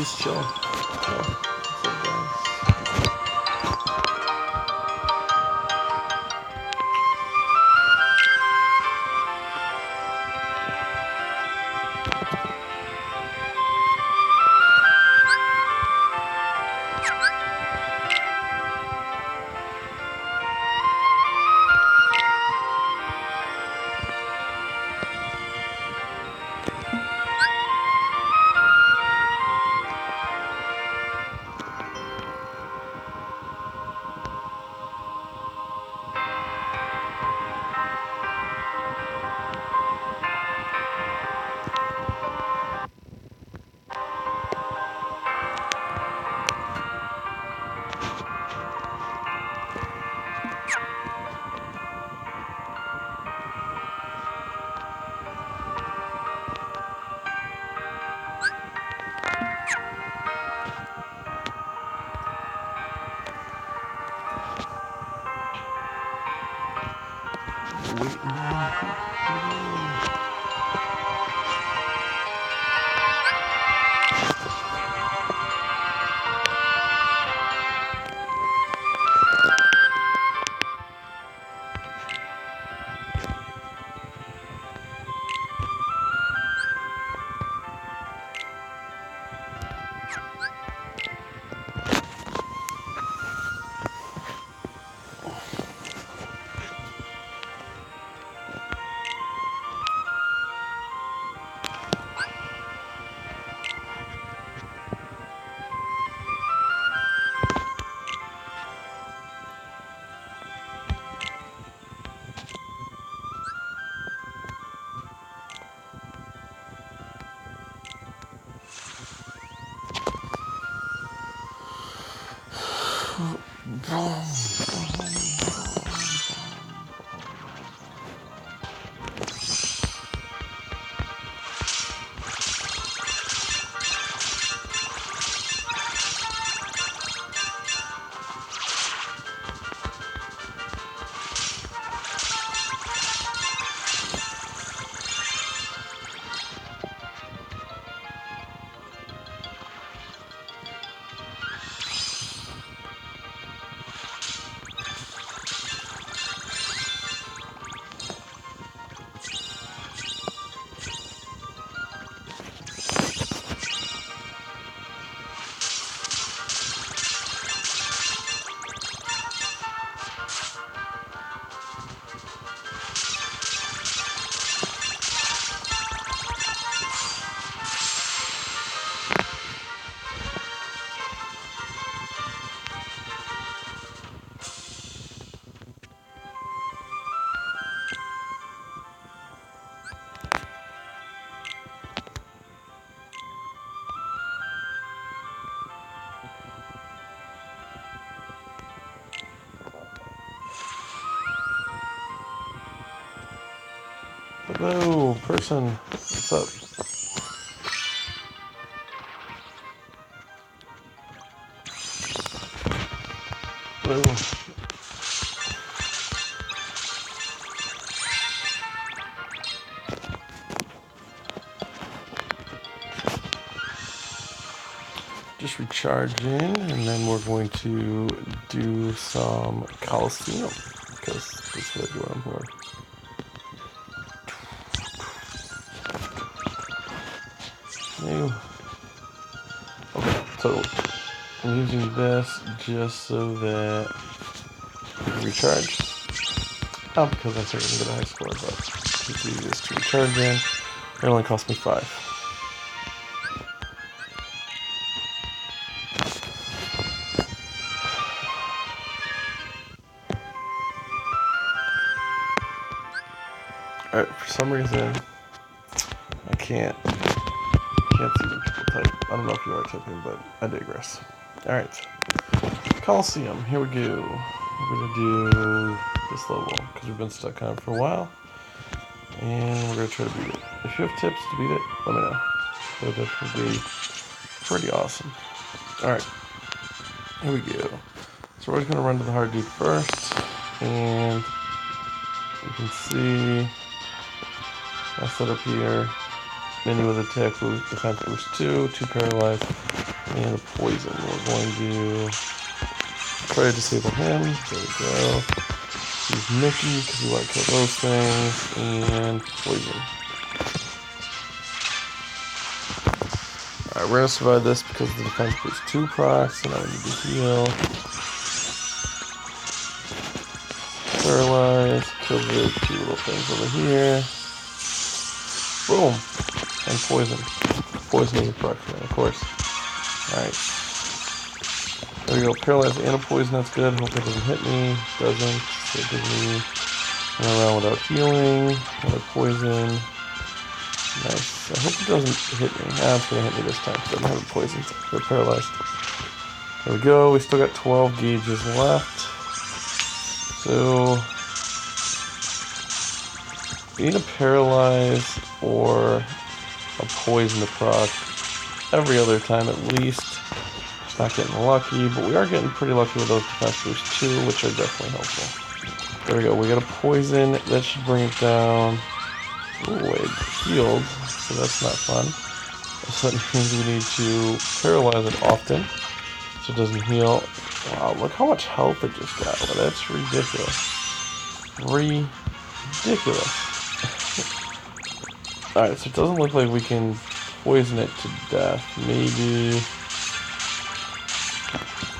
just chill. What's up, guys? Hello, person. What's up? Hello. Just recharging, and then we're going to do some Coliseum because that's what I'm for. New. Okay, so I'm using this just so that I can recharge. Not because I think I can get a high score, but to do this to recharge in, it only cost me 5. Alright, for some reason, I can't see when people type. I don't know if you are typing, but I digress. Alright, Coliseum, here we go. We're going to do this level, because we've been stuck on it for a while. And we're going to try to beat it. If you have tips to beat it, let me know. That would definitely be pretty awesome. Alright, here we go. So we're just going to run to the hard dude first. And you can see I set up here. Mini with attack boost, defense boost 2, 2 paralyzed, and a poison. We're going to try to disable him. There we go. Use Mickey because we want to kill those things, and poison. Alright, we're going to survive this because the defense boost 2 procs, so now we need to heal. Paralyze, kill the 2 little things over here. Boom! And poison. Poison is a proc, of course. Alright. There we go, paralyze and a poison, that's good. Hope it doesn't hit me. Doesn't. So it gives me run around without healing. Another poison. Nice. I hope it doesn't hit me. Ah, it's gonna hit me this time because I don't have a poison. They're paralyzed. There we go. We still got 12 gauges left. So we need a paralyze or a poison to proc every other time at least. Just not getting lucky, but we are getting pretty lucky with those defense boosts too, which are definitely helpful. There we go. We got a poison. That should bring it down. Ooh, it healed, so that's not fun. So that means we need to paralyze it often, so it doesn't heal. Wow, look how much health it just got. Well, that's ridiculous. Ridiculous. Alright, so it doesn't look like we can poison it to death. Maybe...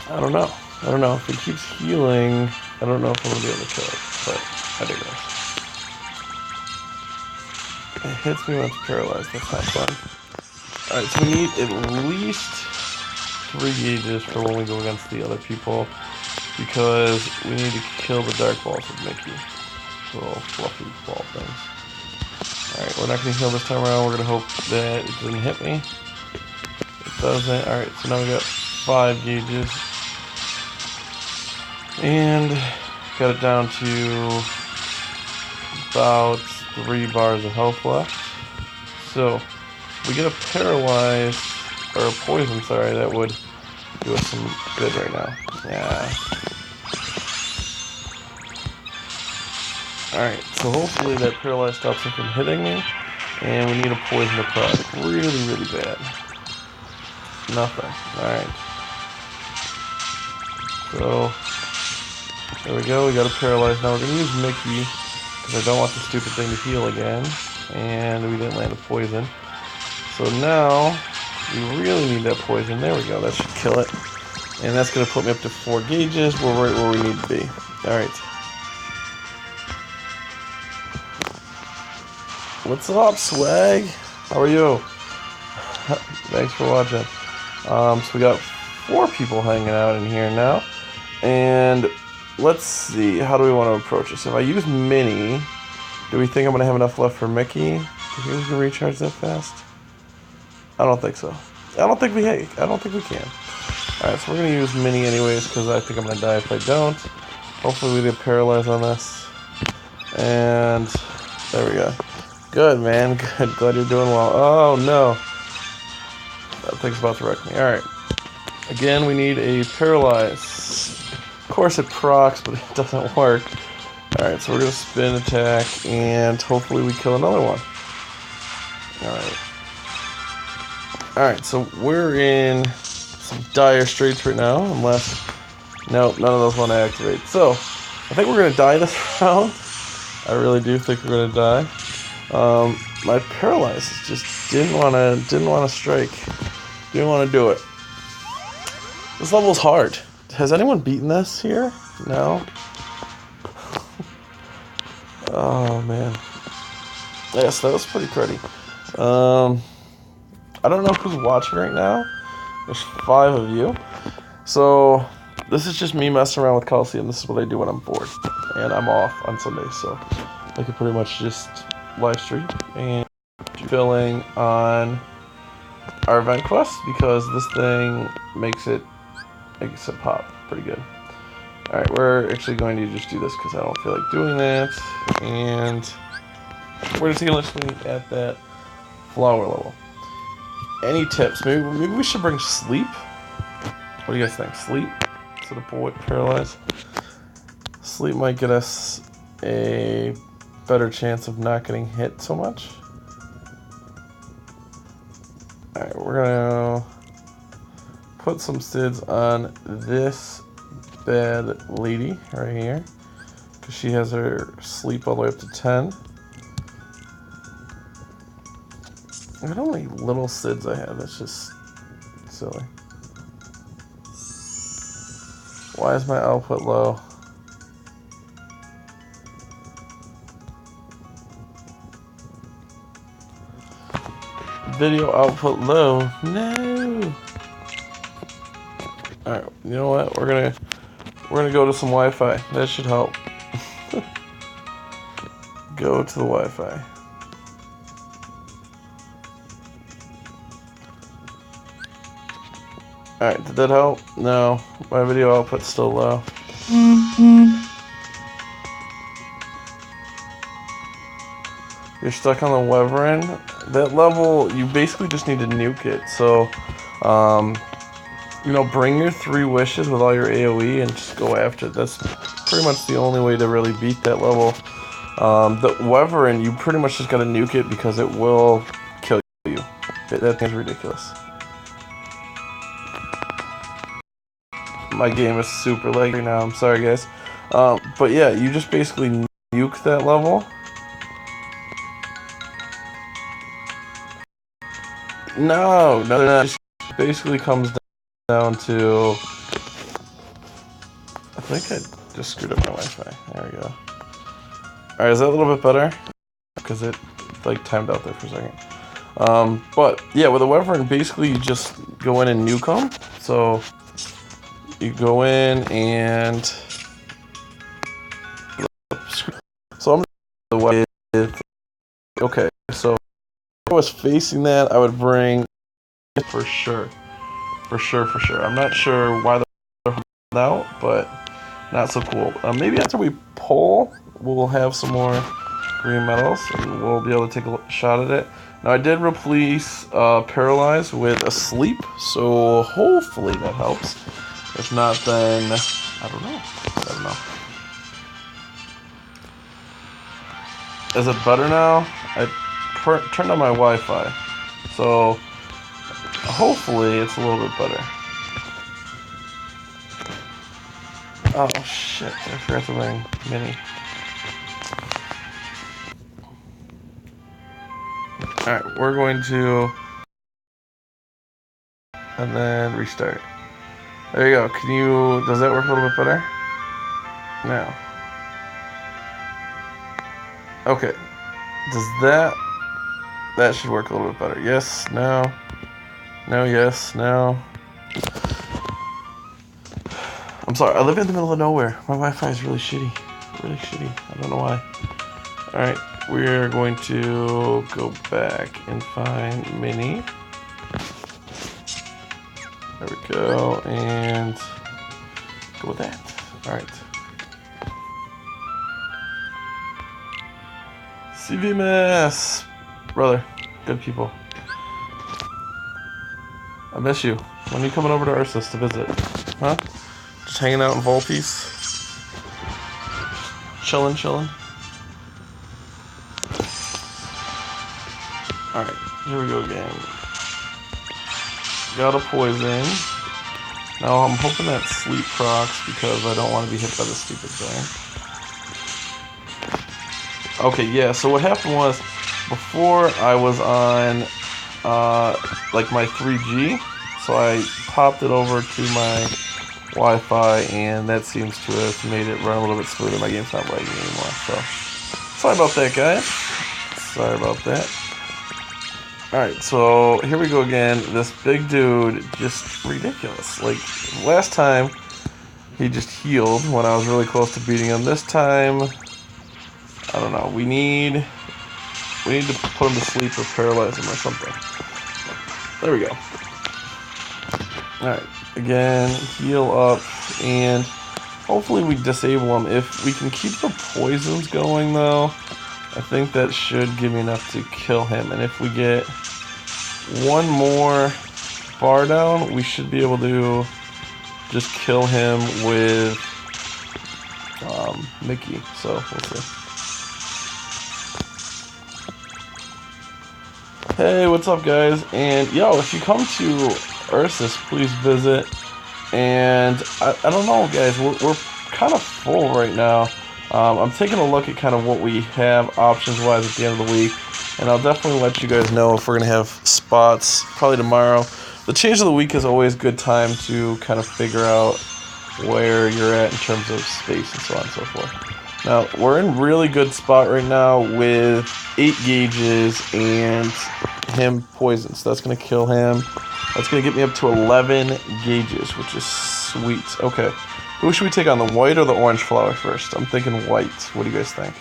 I don't know. I don't know. If it keeps healing, I don't know if I'm going to be able to kill it, but I digress. It hits me when it's paralyzed. That's not fun. Alright, so we need at least 3 gauges for when we go against the other people, because we need to kill the dark balls with Mickey. The little fluffy ball things. Alright, we're not going to heal this time around. We're going to hope that it doesn't hit me. It doesn't. Alright, so now we got 5 gauges. And got it down to about 3 bars of health left. So we get a paralyze, or a poison, sorry, that would do us some good right now. Yeah. Alright, so hopefully that paralyze stops him from hitting me. And we need a poison to proc. Really, really bad. Nothing. Alright. So there we go, we got a paralyze. Now we're going to use Mickey, because I don't want the stupid thing to heal again. And we didn't land a poison. So now, we really need that poison. There we go, that should kill it. And that's going to put me up to 4 gauges. We're right where we need to be. Alright. What's up, Swag? How are you? Thanks for watching. So we got 4 people hanging out in here now. And let's see, how do we want to approach this? If I use Mini, do we think I'm going to have enough left for Mickey? Do you think we can recharge that fast? I don't think so. I don't think we can. Alright, so we're going to use Mini anyways, because I think I'm going to die if I don't. Hopefully we get paralyzed on this. And there we go. Good, man. Good. Glad you're doing well. Oh, no. That thing's about to wreck me. Alright. Again, we need a paralyze. Of course it procs, but it doesn't work. Alright, so we're going to spin attack, and hopefully we kill another one. Alright. Alright, so we're in some dire straits right now, unless... Nope, none of those want to activate. So, I think we're going to die this round. I really do think we're going to die. My paralyze just didn't want to strike. Didn't want to do it. This level's hard. Has anyone beaten this here? No? Oh, man. Yes, that was pretty cruddy. I don't know who's watching right now. There's 5 of you. So, this is just me messing around with Coliseum. This is what I do when I'm bored. And I'm off on Sundays, so I can pretty much just live stream and filling on our event quest, because this thing makes it pop pretty good. Alright, we're actually going to just do this because I don't feel like doing that. And we're just going to literally at that flower level. Any tips? Maybe we should bring sleep. What do you guys think? Sleep? So the boy paralyzed. Sleep might get us a better chance of not getting hit so much. Alright, we're gonna put some SIDS on this bad lady right here, because she has her sleep all the way up to 10. Look at how many little SIDS I have. That's just silly. Why is my output low? Video output low. No. Alright, you know what? We're gonna go to some Wi-Fi. That should help. Go to the Wi-Fi. Alright, did that help? No. My video output's still low. You're stuck on the Wyvern. That level, you basically just need to nuke it. So, you know, bring your 3 wishes with all your AoE and just go after it. That's pretty much the only way to really beat that level. The Wyvern, you pretty much just gotta nuke it because it will kill you. That thing's ridiculous. My game is super laggy right now, I'm sorry guys. But yeah, you just basically nuke that level. No, it just basically comes down to... I think I just screwed up my Wi-Fi. There we go. Alright, is that a little bit better? Because it like timed out there for a second. But yeah, with a Wyvern, basically you just go in and nuke them. So you go in and... So I'm the way. Okay, so if I was facing that, I would bring for sure. I'm not sure why they're holding out, but not so cool. Maybe after we pull, we'll have some more green metals, and we'll be able to take a shot at it. Now I did replace Paralyze with Asleep, so hopefully that helps. If not, then I don't know. Is it better now? I turned on my Wi-Fi, so hopefully it's a little bit better. Oh shit, I forgot to bring Mini. Alright, we're going to... and then restart. There you go. Does that work a little bit better? No. Okay. That should work a little bit better. Yes, no. No, yes, no. I'm sorry, I live in the middle of nowhere. My Wi-Fi is really shitty. I don't know why. Alright, we're going to go back and find Mini. There we go, and go with that. Alright. CVMS! Brother, good people. I miss you. When are you coming over to Ursus to visit? Huh? Just hanging out in Volpeace? Chillin'? Alright, here we go again. Got a poison. Now I'm hoping that sleep procs because I don't want to be hit by the stupid thing. Okay, yeah, so what happened was, before I was on, like my 3G, so I popped it over to my Wi-Fi, and that seems to have made it run a little bit smoother. My game's not lagging anymore, so sorry about that, guys. Sorry about that. Alright, so here we go again. This big dude, just ridiculous. Like, last time, he just healed when I was really close to beating him. This time, I don't know. We need to put him to sleep or paralyze him or something. There we go. Alright, again, heal up, and hopefully we disable him. If we can keep the poisons going, though, I think that should give me enough to kill him. And if we get one more bar down, we should be able to just kill him with Mickey. So, we'll see. Hey, what's up, guys? And yo, if you come to Ursus, please visit. And I don't know, guys, we're kind of full right now. I'm taking a look at kind of what we have options-wise at the end of the week, and I'll definitely let you guys know if we're going to have spots probably tomorrow. The change of the week is always a good time to kind of figure out where you're at in terms of space and so on and so forth. Now, we're in really good spot right now with 8 gauges and him poisoned, so that's going to kill him. That's going to get me up to 11 gauges, which is sweet. Okay, who should we take on, the white or the orange flower first? I'm thinking white. What do you guys think?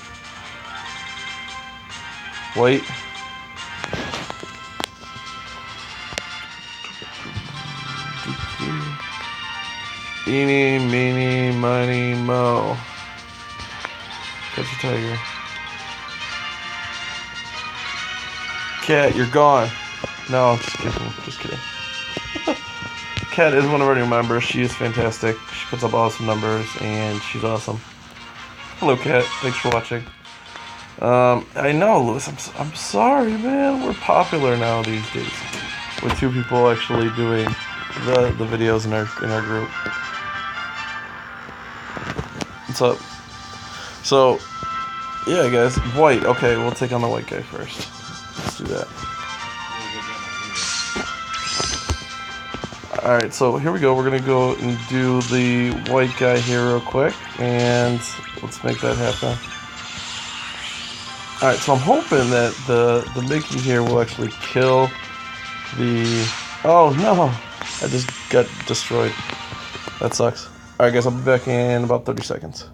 White? Eeny, meeny, miny, mo. Catch a tiger. Cat, you're gone. No, just kidding. Just kidding. Cat is one of our new members. She is fantastic. She puts up awesome numbers, and she's awesome. Hello, Cat. Thanks for watching. I know, Lewis. I'm sorry, man. We're popular now these days, with 2 people actually doing the videos in our group. What's up? So, yeah, guys. White. Okay, we'll take on the white guy first. Let's do that. Alright, so here we go. We're going to go and do the white guy here real quick, and let's make that happen. Alright, so I'm hoping that the Mickey here will actually kill the... Oh, no! I just got destroyed. That sucks. Alright, guys, I'll be back in about 30 seconds.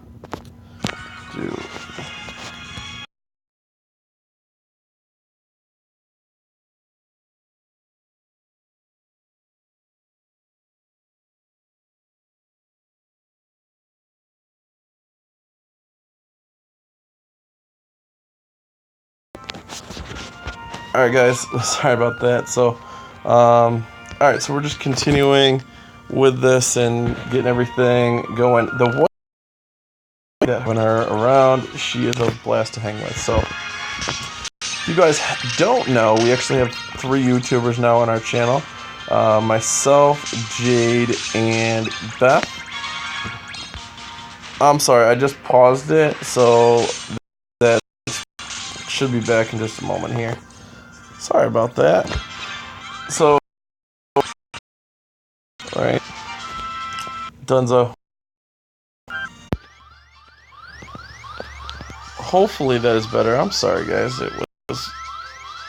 Alright, guys, sorry about that. So, alright, so we're just continuing with this and getting everything going. The white that when her around, she is a blast to hang with. So, if you guys don't know, we actually have 3 YouTubers now on our channel. Myself, Jade, and Beth. I'm sorry, I just paused it, so that should be back in just a moment here. Sorry about that. So, alright. Dunzo. Hopefully that is better. I'm sorry, guys. It was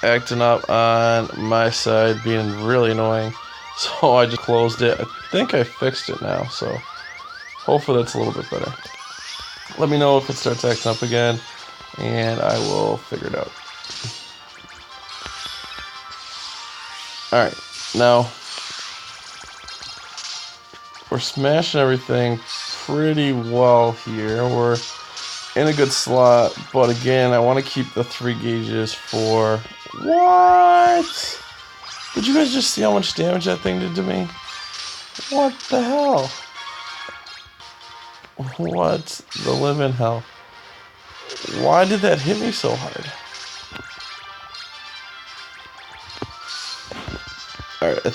acting up on my side, being really annoying. So I just closed it. I think I fixed it now, so hopefully that's a little bit better. Let me know if it starts acting up again, and I will figure it out. Alright, now we're smashing everything pretty well here. We're in a good slot, but again, I want to keep the 3 gauges for... What? Did you guys just see how much damage that thing did to me? What the hell? What the living hell? Why did that hit me so hard? Alright.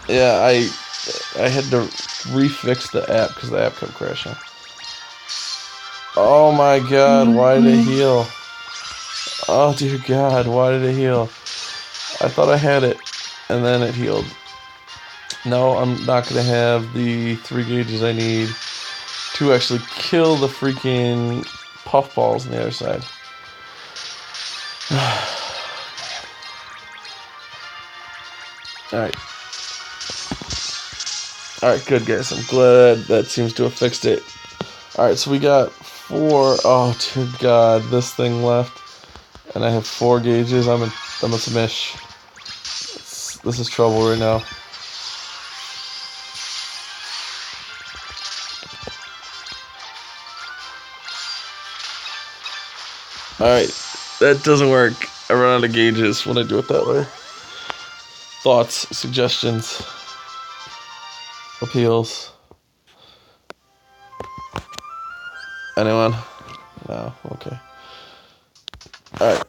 Yeah, I had to refix the app because the app kept crashing. Oh my god, why did it heal? Oh dear god, why did it heal? I thought I had it, and then it healed. No, I'm not going to have the 3 gauges I need to actually kill the freaking puffballs on the other side. Alright. Alright, good guys. I'm glad that seems to have fixed it. Alright, so we got 4... Oh, dear god, this thing left. And I have 4 gauges. I'm a smish. This is trouble right now. Alright, that doesn't work. I run out of gauges when I do it that way. Thoughts, suggestions, appeals? Anyone? No? Okay. Alright.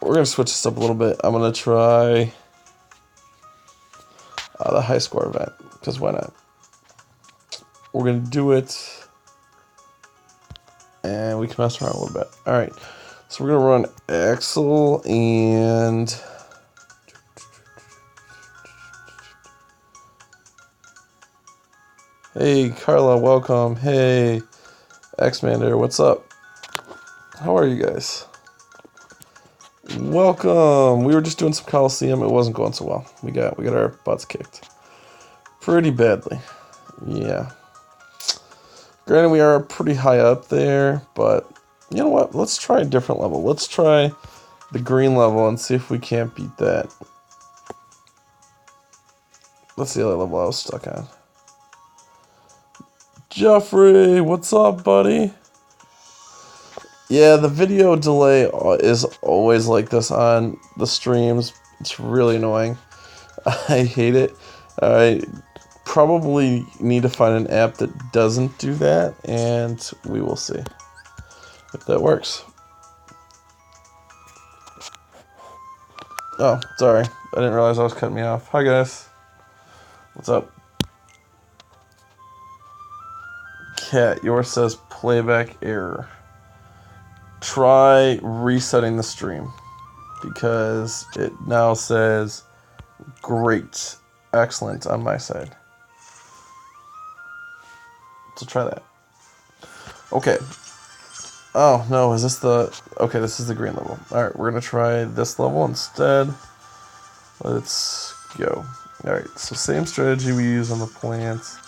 we're gonna switch this up a little bit. I'm gonna try the high score event, because why not? We're gonna do it, and we can mess around a little bit. All right, so we're gonna run Axel and hey Carla, welcome. Hey X-Mander, what's up? How are you guys? Welcome. We were just doing some Coliseum. It wasn't going so well. We got our butts kicked pretty badly. Yeah. Granted, we are pretty high up there, but you know what? Let's try a different level. Let's try the green level and see if we can't beat that. Let's see the other level I was stuck on. Jeffrey, what's up, buddy? Yeah, the video delay is always like this on the streams. It's really annoying. I hate it. I probably need to find an app that doesn't do that, and we will see if that works. Oh, sorry. I didn't realize I was cutting me off. Hi, guys. What's up? Cat, yours says playback error. Try resetting the stream, because it now says great, excellent on my side. So try that. Okay. Oh, no, is this the... Okay, this is the green level. Alright, we're going to try this level instead. Let's go. Alright, so same strategy we use on the plants.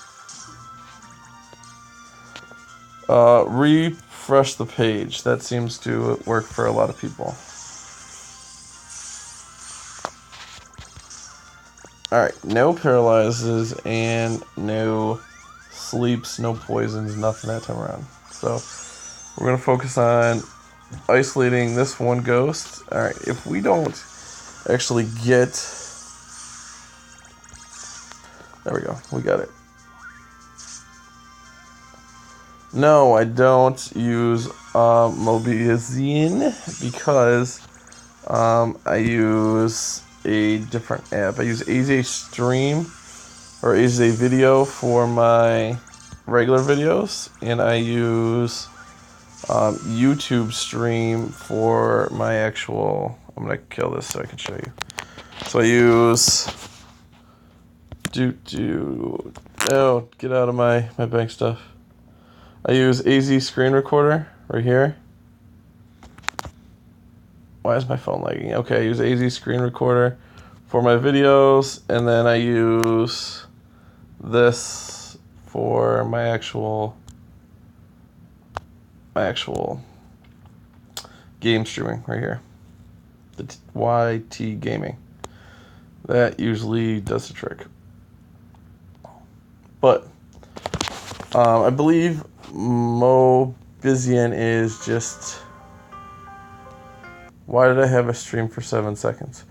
Refresh the page. That seems to work for a lot of people. Alright, no paralyzes and no sleeps, no poisons, nothing that time around. So we're going to focus on isolating this one ghost. Alright, if we don't actually get... There we go, we got it. No, I don't use Mobiazine because I use a different app. I use AZ Stream or AZ Video for my regular videos, and I use YouTube Stream for my actual... I'm going to kill this so I can show you. So I use... Oh, get out of my bank stuff. I use AZ Screen Recorder right here. Why is my phone lagging? Okay, I use AZ Screen Recorder for my videos, and then I use this for my actual game streaming right here. The YT Gaming. That usually does the trick. But I believe Mobizian is just... Why did I have a stream for 7 seconds?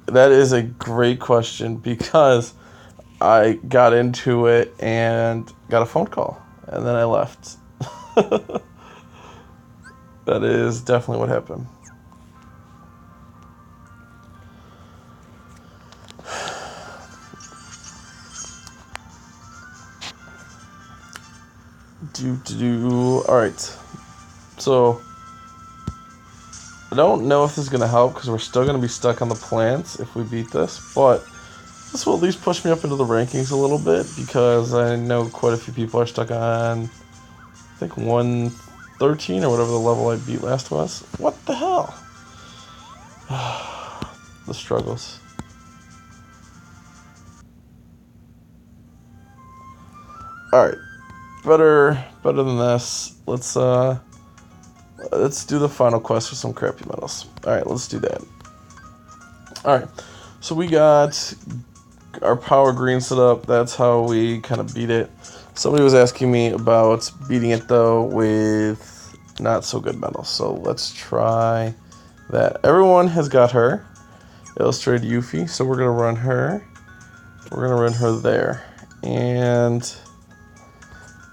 That is a great question, because I got into it and got a phone call, and then I left. That is definitely what happened. Alright. So, I don't know if this is going to help, because we're still going to be stuck on the plants if we beat this, but this will at least push me up into the rankings a little bit, because I know quite a few people are stuck on, I think, 113 or whatever the level I beat last was. What the hell? The struggles. Alright. Better than this. Let's do the final quest for some crappy medals. Alright, let's do that. Alright, so we got our power green set up. That's how we kind of beat it. Somebody was asking me about beating it, though, with not so good medals. So let's try that. Everyone has got her. Illustrated Yuffie, so we're going to run her. We're going to run her there. And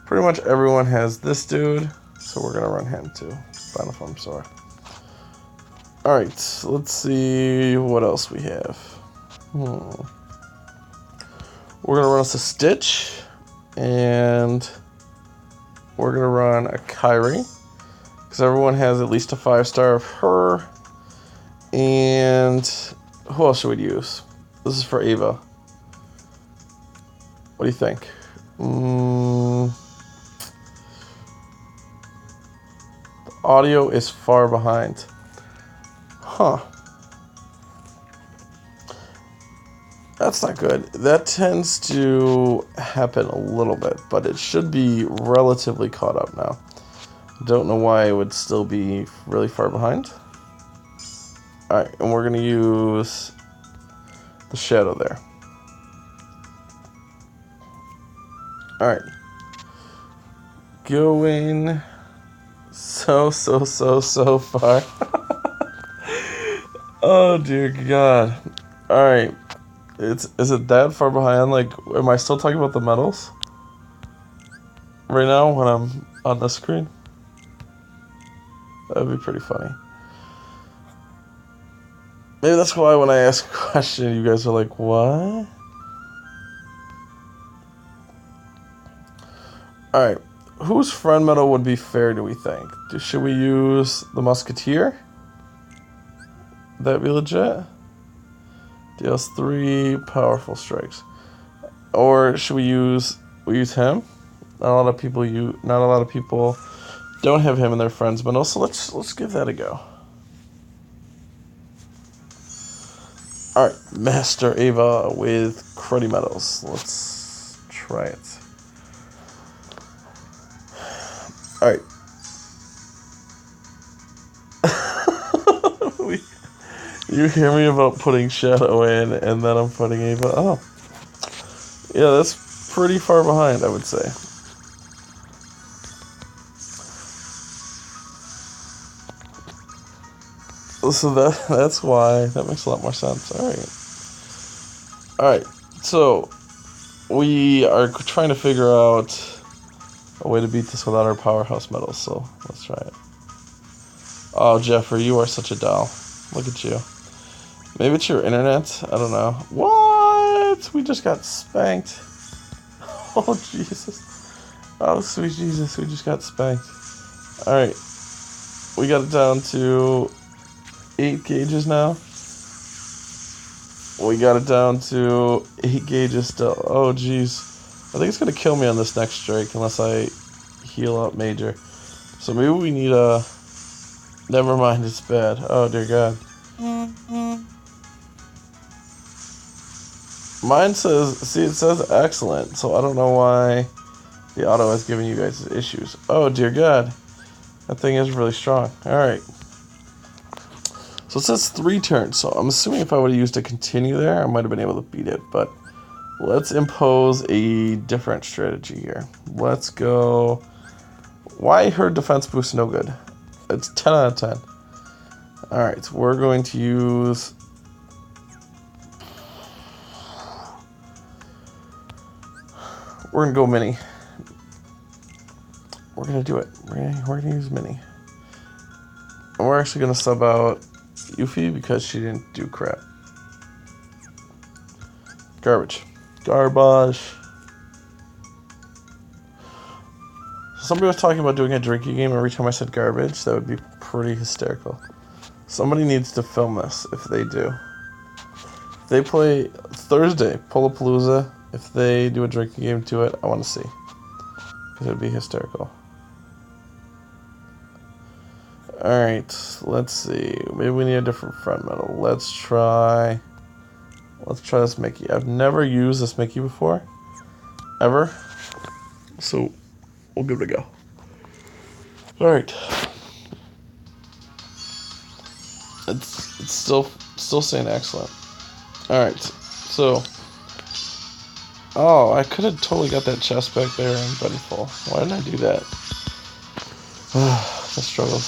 pretty much everyone has this dude, so we're going to run him too. Final Form Sora. Alright, let's see what else we have. We're going to run us a Stitch, and we're going to run a Kyrie, because everyone has at least a 5-star of her. And who else should we use? This is for Ava. What do you think? The audio is far behind. Huh. That's not good. That tends to happen a little bit, but it should be relatively caught up now. Don't know why it would still be really far behind. Alright, and we're going to use the shadow there. Alright. Going so far. Oh dear God. Alright. Is it that far behind? Like, am I still talking about the medals? Right now when I'm on the screen? That would be pretty funny. Maybe that's why when I ask a question, you guys are like, what? Alright. Whose friend medal would be fair, do we think? Should we use the Musketeer? Would that be legit? Deals 3 powerful strikes. Or should we use him? Not a lot of people don't have him in their friends medal, so let's give that a go. Alright, Master Ava with cruddy medals. Let's try it. Alright. You hear me about putting Shadow in, and then I'm putting Ava. Oh. Yeah, that's pretty far behind, I would say. So that's why. That makes a lot more sense. Alright. So, we are trying to figure out a way to beat this without our powerhouse medals, so let's try it. Oh, Jeffrey, you are such a doll. Look at you. Maybe it's your internet? I don't know. What? We just got spanked. Oh, Jesus. Oh, sweet Jesus, we just got spanked. Alright. We got it down to 8 gauges now. We got it down to 8 gauges still. Oh, jeez. I think it's going to kill me on this next strike unless I heal up major. So maybe we need a... Never mind, it's bad. Oh, dear God. Mine says... See, it says excellent, so I don't know why the auto is giving you guys issues. Oh, dear God. That thing is really strong. Alright. So it says 3 turns, so I'm assuming if I would have used a continue there, I might have been able to beat it, but let's impose a different strategy here. Let's go... Why her defense boost no good? It's 10 out of 10. Alright, we're going to use... We're going to go mini. We're going to do it. We're going to use mini. And we're actually going to sub out Yuffie because she didn't do crap. Garbage. Garbage. Somebody was talking about doing a drinking game every time I said garbage. That would be pretty hysterical. Somebody needs to film this if they do. If they play Thursday, Pullapalooza. If they do a drinking game to it, I want to see. Because it would be hysterical. Alright, let's see. Maybe we need a different front medal. Let's try this Mickey. I've never used this Mickey before. Ever. So, we'll give it a go. Alright. It's still saying excellent. Alright, so... Oh, I could have totally got that chest back there and been full. Why didn't I do that? The struggles.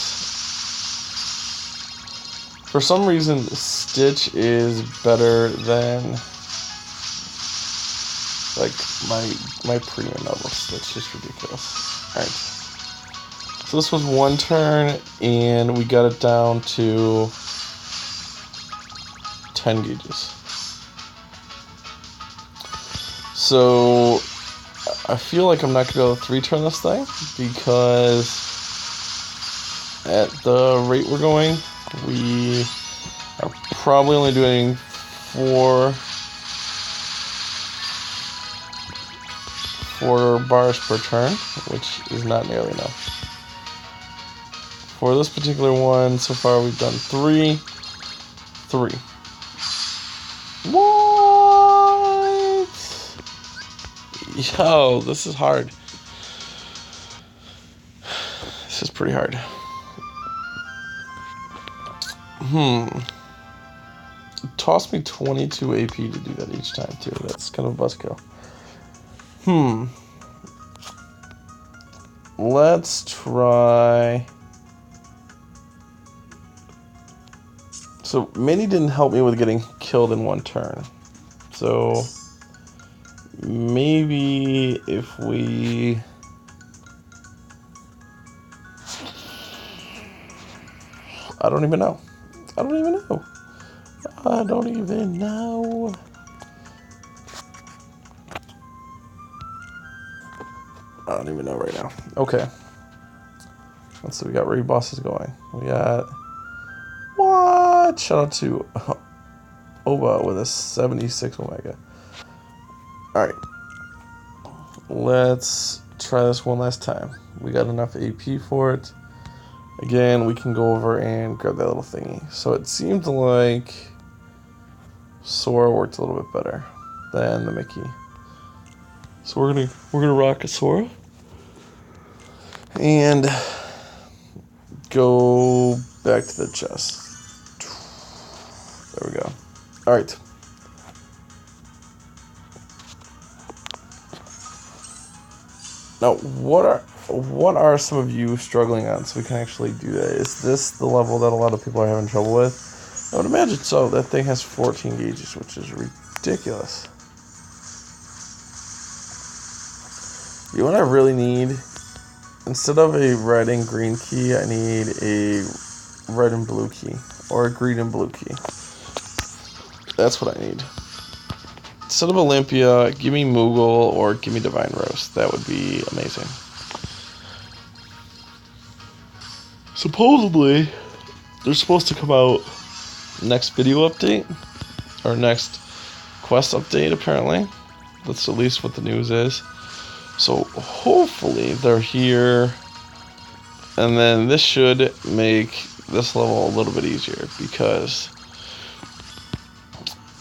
For some reason, Stitch is better than like my premium levels. That's just ridiculous. Alright. So this was 1 turn, and we got it down to 10 gauges. So I feel like I'm not going to be able to 3-turn this thing, because at the rate we're going, we are probably only doing 4 bars per turn, which is not nearly enough. For this particular one, so far we've done 3. What? Yo, this is hard. This is pretty hard. It tossed me 22 AP to do that each time, too. That's kind of a buzzkill. Let's try... So, Mini didn't help me with getting killed in 1 turn. So, maybe if we... I don't even know. I don't even know. I don't even know right now. Okay. Let's see, we got raid bosses going. We got... What? Shout out to Oba with a 76 Omega. Alright. Let's try this one last time. We got enough AP for it. Again, we can go over and grab that little thingy. So it seemed like Sora worked a little bit better than the Mickey. So we're gonna rock a Sora and go back to the chest. There we go. All right. Now, what are some of you struggling on so we can actually do that? Is this the level that a lot of people are having trouble with? I would imagine so. That thing has 14 gauges, which is ridiculous. You know what I really need? Instead of a red and green key, I need a red and blue key. Or a green and blue key. That's what I need. Instead of Olympia, give me Moogle or give me Divine Roast. That would be amazing. Supposedly, they're supposed to come out next video update. Or next quest update, apparently. That's at least what the news is. So hopefully they're here. And then this should make this level a little bit easier, because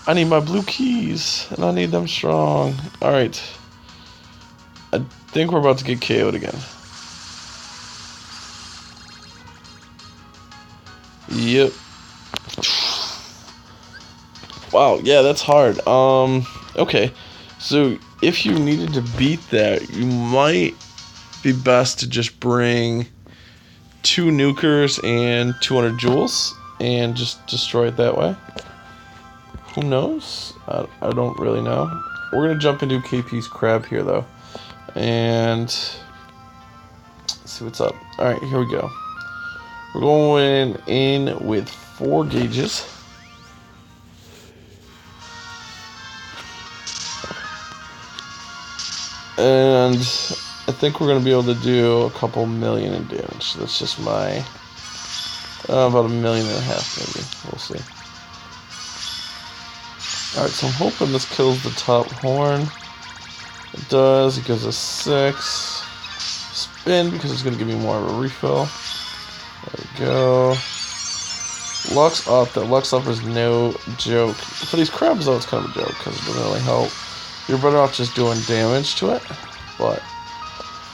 I need my blue keys, and I need them strong. Alright. I think we're about to get KO'd again. Yep. Wow, yeah, that's hard. Okay. So, if you needed to beat that, you might be best to just bring 2 nukers and 200 joules, and just destroy it that way. Who knows? I don't really know. We're going to jump into KP's crab here, though. And see what's up. Alright, here we go. We're going in with 4 gauges. And I think we're going to be able to do a couple million in damage. That's just my... about 1.5 million, maybe. We'll see. Alright, so I'm hoping this kills the top horn. It does. It gives us 6. Spin, because it's going to give me more of a refill. There we go. Lux up. That Lux up is no joke. For these crabs, though, it's kind of a joke, because it doesn't really help. You're better off just doing damage to it. But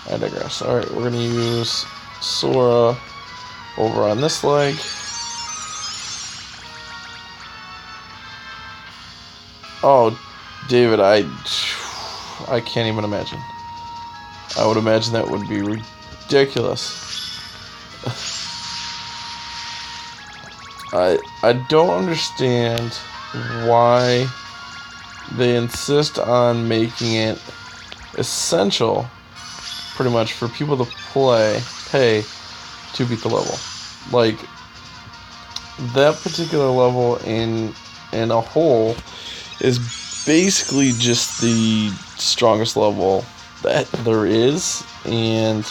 I digress. Alright, we're going to use Sora over on this leg. Oh, David, I can't even imagine. I would imagine that would be ridiculous. I don't understand why they insist on making it essential, pretty much, for people to pay to beat the level. Like, that particular level in and a hole is basically just the strongest level that there is, and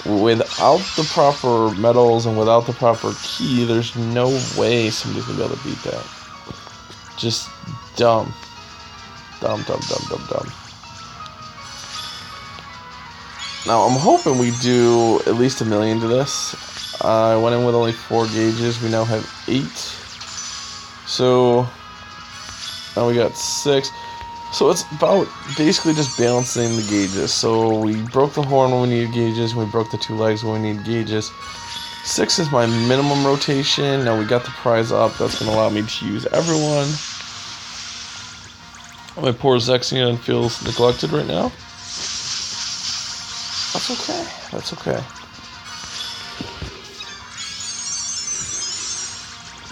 without the proper metals and without the proper key, there's no way somebody's gonna be able to beat that. Just dumb. Dumb. Now I'm hoping we do at least 1 million to this. I went in with only 4 gauges. We now have 8. So now we got 6. So it's about basically just balancing the gauges. So we broke the horn when we needed gauges, and we broke the 2 legs when we needed gauges. 6 is my minimum rotation. Now we got the prize up. That's going to allow me to use everyone. My poor Zexion feels neglected right now. That's okay. That's okay.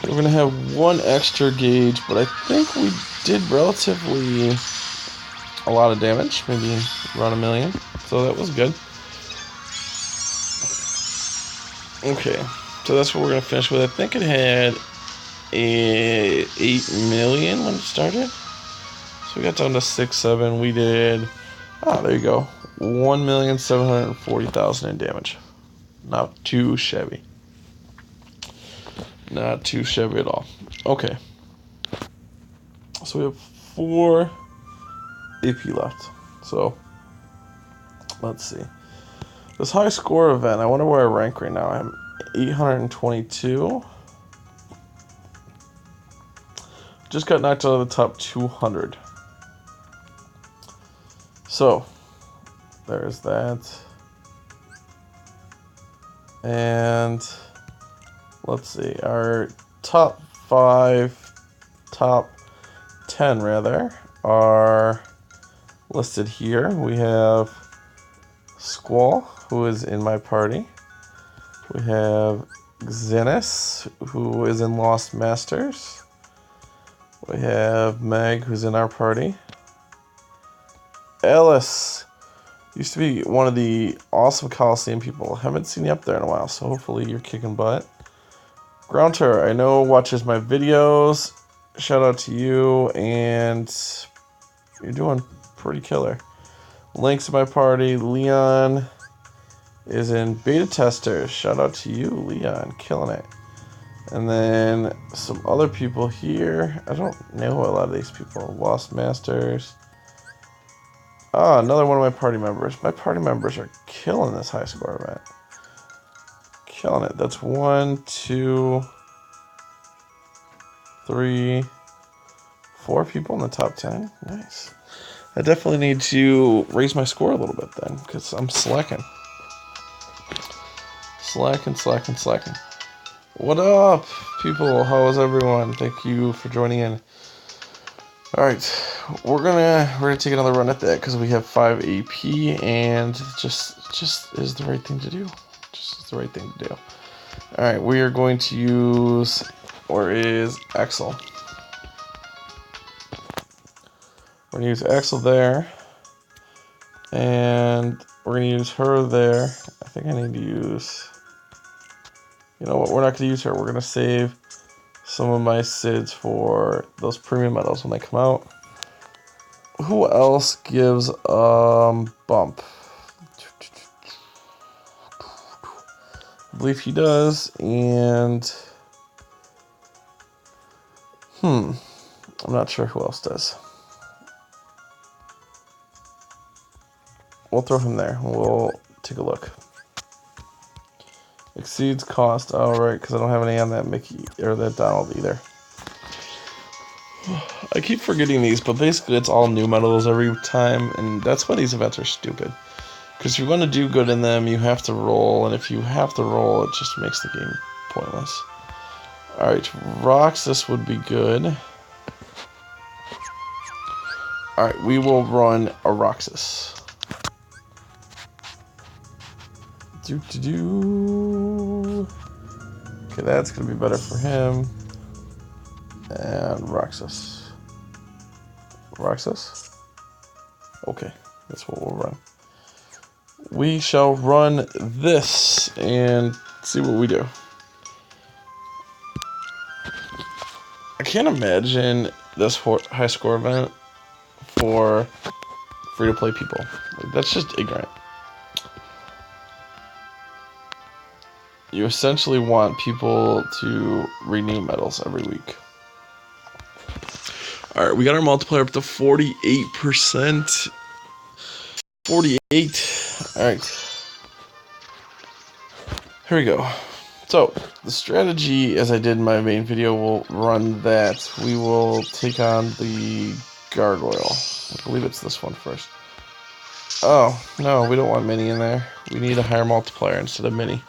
We're going to have 1 extra gauge, but I think we did relatively a lot of damage, maybe around 1 million, so that was good. Okay, so that's what we're going to finish with. I think it had 8 million when it started, so we got down to 6, 7. We did, there you go, 1,740,000 in damage. Not too shabby. Not too shabby at all. Okay. So we have 4 AP left. So, let's see. This high score event, I wonder where I rank right now. I'm 822. Just got knocked out of the top 200. So, there's that. And let's see, our top 10 rather, are listed here. We have Squall, who is in my party. We have Xenis, who is in Lost Masters. We have Meg, who's in our party. Alice used to be one of the awesome Coliseum people. Haven't seen you up there in a while, so hopefully you're kicking butt. Grounter, I know, watches my videos. Shout out to you, and you're doing pretty killer. Link's in my party. Leon is in beta testers. Shout out to you, Leon, killing it. And then some other people here. I don't know a lot of these people. Lost Masters. Ah, another one of my party members. My party members are killing this high score event. Killing it. That's 1, 2, 3, 4 people in the top 10. Nice. I definitely need to raise my score a little bit then, because I'm slacking. Slacking. What up, people? How is everyone? Thank you for joining in. All right, we're gonna take another run at that because we have 5 AP, and just is the right thing to do. Just is the right thing to do. All right, we are going to use, where is Axel? We're gonna use Axel there, and we're gonna use her there. I think I need to use, you know what, we're not gonna use her. We're gonna save some of my SIDs for those premium medals when they come out. Who else gives bump? I believe he does, and I'm not sure who else does. We'll throw him there. We'll take a look. Exceeds cost. All right, because I don't have any on that Mickey or that Donald either. I keep forgetting these, but basically it's all new medals every time, and that's why these events are stupid. Because if you want to do good in them, you have to roll, and if you have to roll, it just makes the game pointless. Alright, Roxas would be good. Alright, we will run a Roxas. Okay, that's going to be better for him. And Roxas. Okay, that's what we'll run. We shall run this and see what we do. I can't imagine this high score event for free-to-play people. Like, that's just ignorant. You essentially want people to renew medals every week. Alright, we got our multiplier up to 48%. 48. Alright. Here we go. So, the strategy, as I did in my main video, will run that we will take on the gargoyle. I believe it's this one first. Oh, no, we don't want mini in there. We need a higher multiplier instead of mini.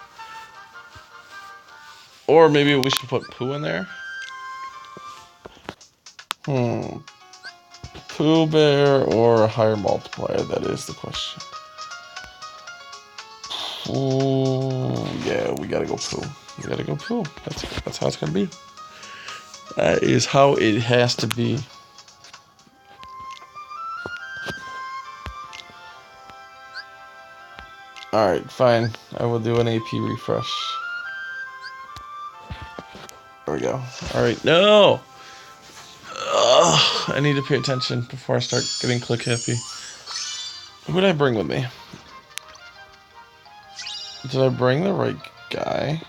Or maybe we should put Pooh in there. Pooh Bear or a higher multiplier, that is the question. Ooh, yeah, we gotta go Pooh. We gotta go Pooh. That's how it's gonna be. That is how it has to be. Alright, fine. I will do an AP refresh. There we go. Alright, no! Ugh, I need to pay attention before I start getting click happy. Who did I bring with me? Did I bring the right guy?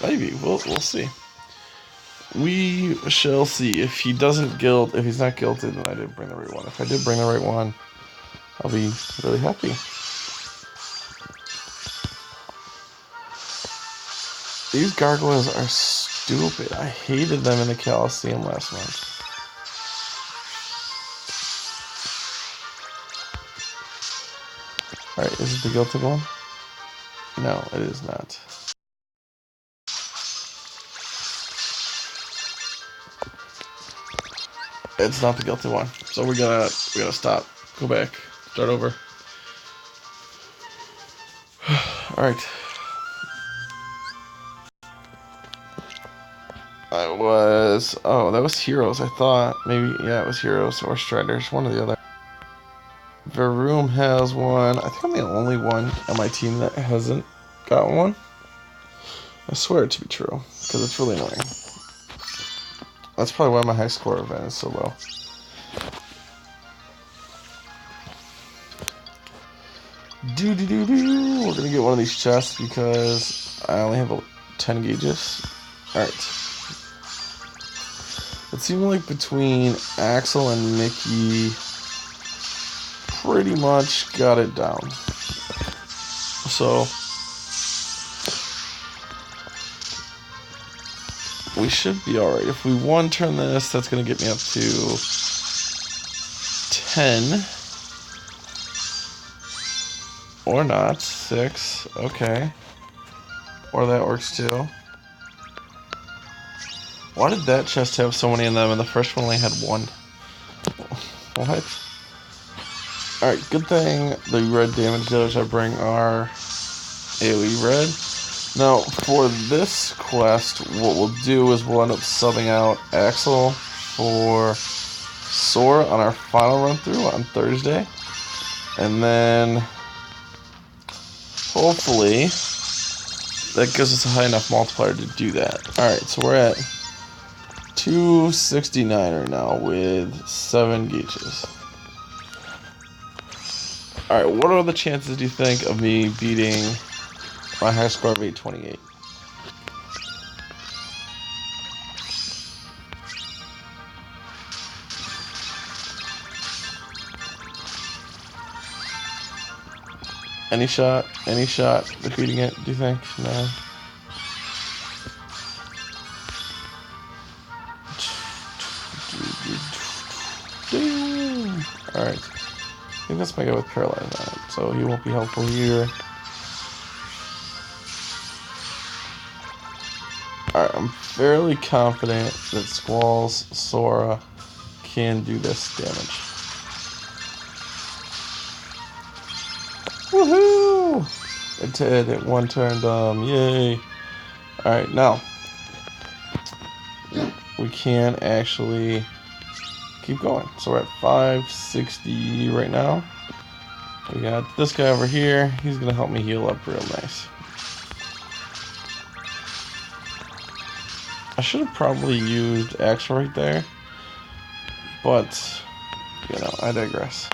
Maybe. We'll see. We shall see. If he doesn't guilt, if he's not guilted, then I did bring the right one. If I did bring the right one, I'll be really happy. These gargoyles are stupid. I hated them in the Coliseum last month. Alright, is it the guilted one? No, it is not. It's not the guilty one. So we gotta stop. Go back. Start over. Alright. Oh, that was Heroes, I thought. Maybe, yeah, it was Heroes or Striders, one or the other. Varoom has one. I think I'm the only one on my team that hasn't got one. I swear it to be true, because it's really annoying. That's probably why my high score event is so low. We're gonna get one of these chests because I only have 10 gauges. Alright. It seemed like between Axel and Mickey pretty much got it down. So we should be alright. If we one turn this, that's gonna get me up to 10. Or not. 6. Okay. Or that works too. Why did that chest have so many in them and the first one only had 1? What? Alright, good thing the red damage dealers I bring are AoE red. Now, for this quest, what we'll do is we'll end up subbing out Axel for Sora on our final run through on Thursday. And then hopefully that gives us a high enough multiplier to do that. Alright, so we're at 269 right now with 7 gauges. Alright, what are the chances, do you think, of me beating my high score of 828? Any shot defeating it, do you think? No. Alright. I think that's my guy with paralyzed on it, so he won't be helpful here. Alright, I'm fairly confident that Squall's Sora can do this damage. Woohoo! It did, it one turned, yay. Alright, now we can actually keep going. So we're at 560 right now. We got this guy over here. He's gonna help me heal up real nice. I should have probably used Axel right there, but, you know, I digress.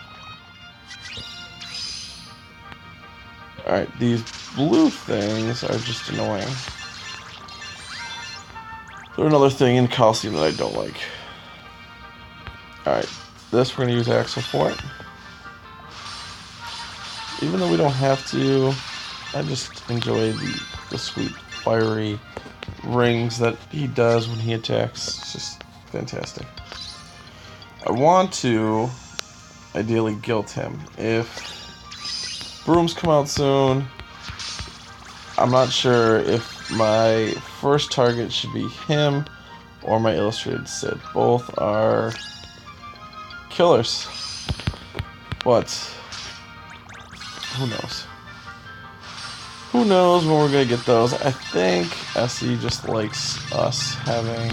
Alright, these blue things are just annoying. They're another thing in Coliseum that I don't like. Alright, this we're going to use Axel for it. Even though we don't have to, I just enjoy the sweet, fiery rings that he does when he attacks. It's just fantastic. I want to ideally guilt him. If brooms come out soon, I'm not sure if my first target should be him or my illustrated Sid. Both are killers, but who knows? Who knows when we're gonna get those? I think SE just likes us having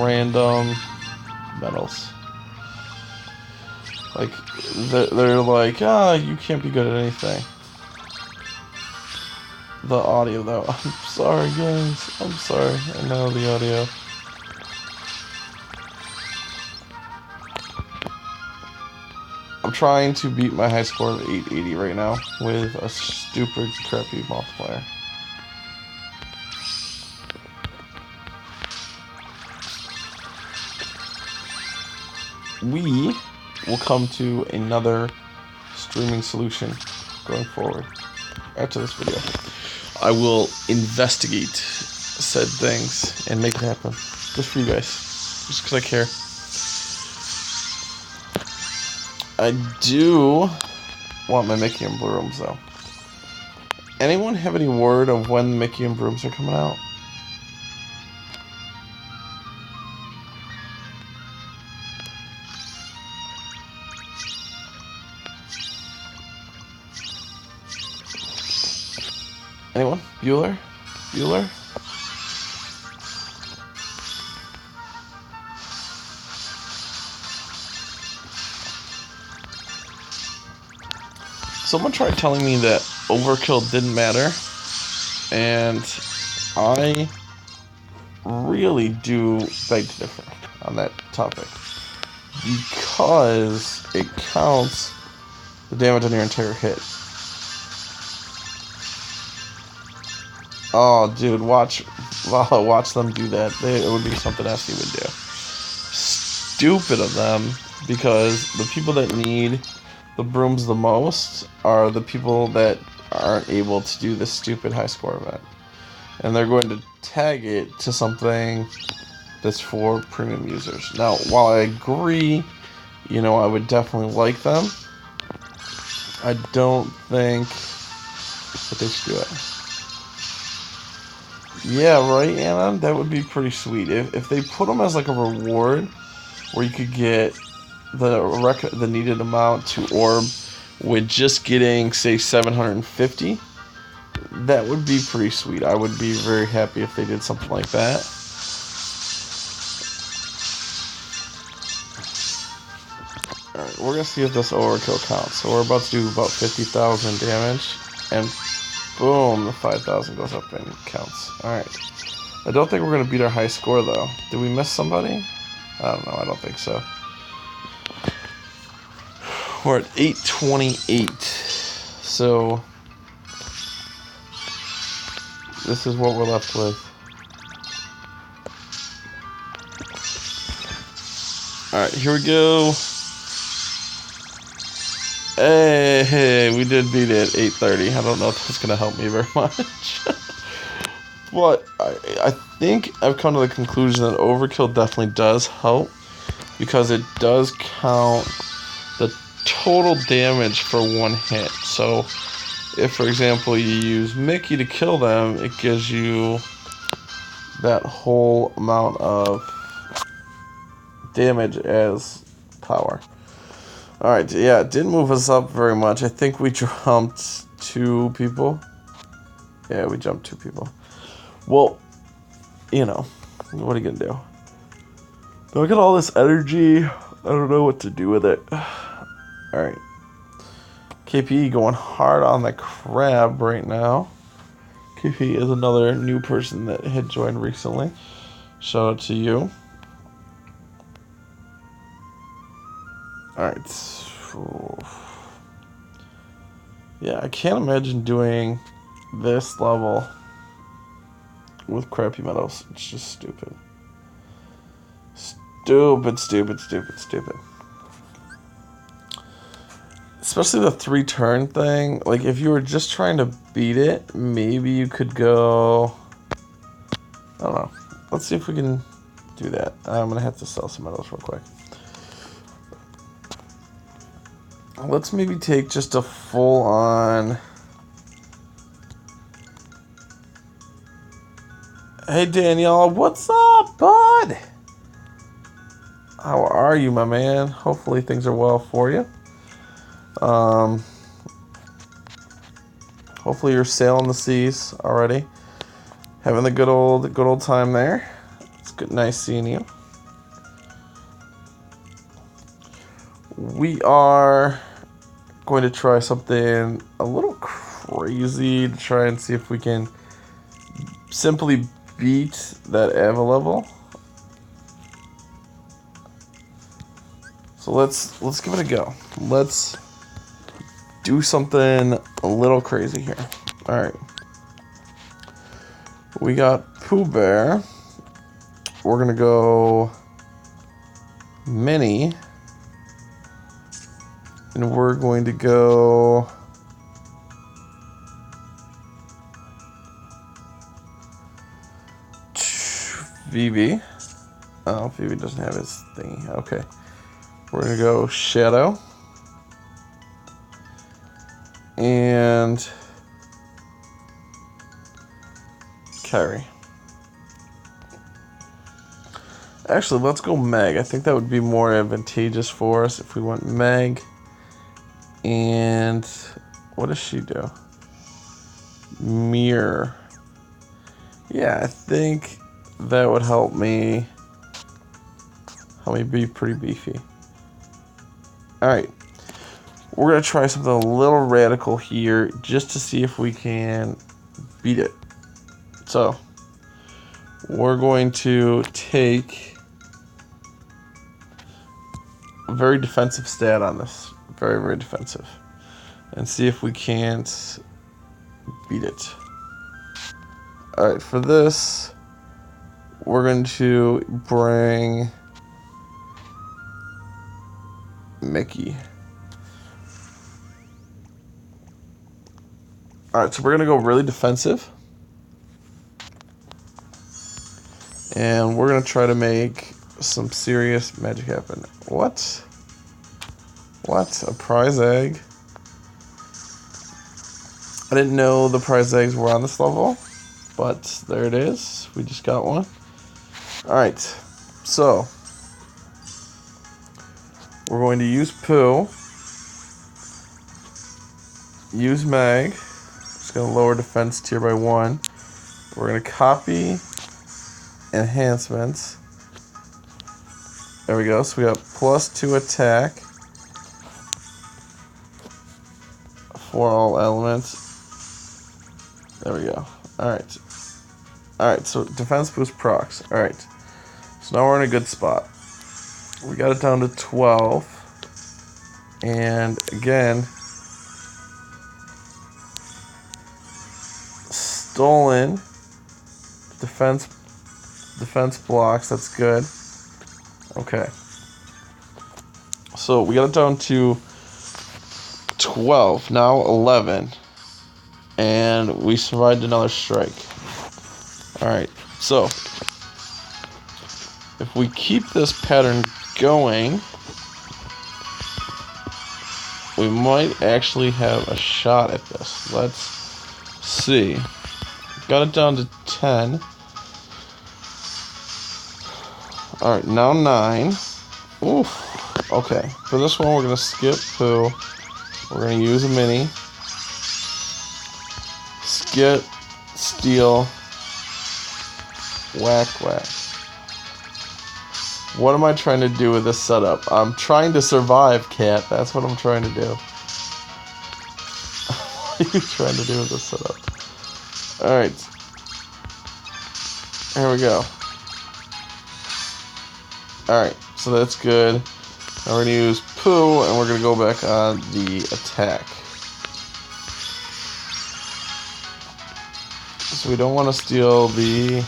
random medals. Like, they're like, you can't be good at anything. The audio, though. I'm sorry, guys. I'm sorry. I know the audio. I'm trying to beat my high score of 880 right now with a stupid, crappy multiplier. We will come to another streaming solution going forward after this video. I will investigate said things and make it happen just for you guys, just because I care. I do want my Mickey and Brooms though. Anyone have any word of when Mickey and Brooms are coming out? Anyone? Bueller? Bueller? Someone tried telling me that overkill didn't matter, and I really do beg to differ on that topic, because it counts the damage on your entire hit. Oh, dude, watch them do that. It would be something else he would do. Stupid of them, because the people that need the brooms the most are the people that aren't able to do this stupid high score event. And they're going to tag it to something that's for premium users. Now, while I agree, you know, I would definitely like them, I don't think that they should do it. Yeah, right, Anna? That would be pretty sweet. If they put them as like a reward where you could get the needed amount to orb with just getting, say, 750, that would be pretty sweet. I would be very happy if they did something like that. Alright, we're going to see if this overkill counts. So we're about to do about 50,000 damage, and boom, the 5,000 goes up and counts. Alright. I don't think we're going to beat our high score, though. Did we miss somebody? I don't know, I don't think so. We're at 828. So this is what we're left with. Alright, here we go. Hey, we did beat it at 830. I don't know if that's going to help me very much. But I think I've come to the conclusion that overkill definitely does help, because it does count the total damage for one hit. So if, for example, you use Mickey to kill them, it gives you that whole amount of damage as power. Alright, yeah, it didn't move us up very much. I think we jumped 2 people. Yeah, we jumped 2 people. Well, you know, what are you gonna do? Look at all this energy. I don't know what to do with it. Alright. KPE going hard on the crab right now. He is another new person that had joined recently. Shout out to you. Alright. Yeah, I can't imagine doing this level with crappy medals. It's just stupid. Stupid. Especially the 3-turn thing. Like, if you were just trying to beat it, maybe you could go... I don't know. Let's see if we can do that. I'm going to have to sell some medals real quick. Let's maybe take just a full-on... Hey, Daniel. What's up, bud? How are you, my man? Hopefully things are well for you. Hopefully you're sailing the seas already. Having the good old time there. It's good, nice seeing you. We are going to try something a little crazy to try and see if we can simply beat that Ava level. So let's give it a go. Let's do something a little crazy here. All right. We got Pooh Bear. We're gonna go Mini. And we're going to go Phoebe. Oh, Phoebe doesn't have his thingy. Okay. We're going to go Shadow. And Carrie. Actually, let's go Meg. I think that would be more advantageous for us if we went Meg. And what does she do? Mirror. Yeah, I think that would help me be pretty beefy. Alright. We're going to try something a little radical here just to see if we can beat it. So, we're going to take a very defensive stat on this. Very, very defensive. And see if we can't beat it. Alright, for this, we're going to bring Mickey. Alright, so we're going to go really defensive. And we're going to try to make some serious magic happen. What? What? A prize egg? I didn't know the prize eggs were on this level, but there it is. We just got one. Alright, so we're going to use Pooh, use Meg, just going to lower defense tier by 1. We're going to copy enhancements. There we go, so we got +2 attack for all elements. There we go. Alright. Alright, so defense boost procs. Alright. So now we're in a good spot. We got it down to 12. And again, stolen defense blocks, that's good. Okay. So we got it down to 12, now 11. And we survived another strike. Alright, so if we keep this pattern going, we might actually have a shot at this. Let's see. Got it down to 10. Alright, now 9. Oof. Okay, for this one we're going to skip Pooh. We're going to use a mini. Skip, steal, whack, whack. What am I trying to do with this setup? I'm trying to survive, cat. That's what I'm trying to do. What are you trying to do with this setup? Alright. Here we go. Alright, so that's good. Now we're going to use poo, and we're going to go back on the attack. So we don't want to steal the...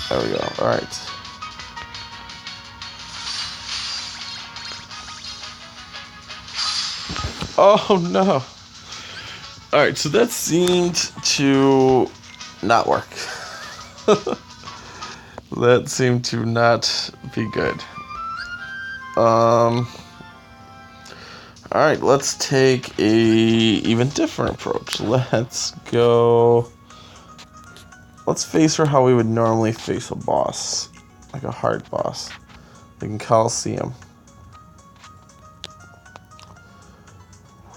There we go. Alright. Oh, no. Alright, so that seemed to not work. That seemed to not be good. Alright, let's take a even different approach. Let's go... Let's face her how we would normally face a boss. Like a hard boss. Like in Coliseum.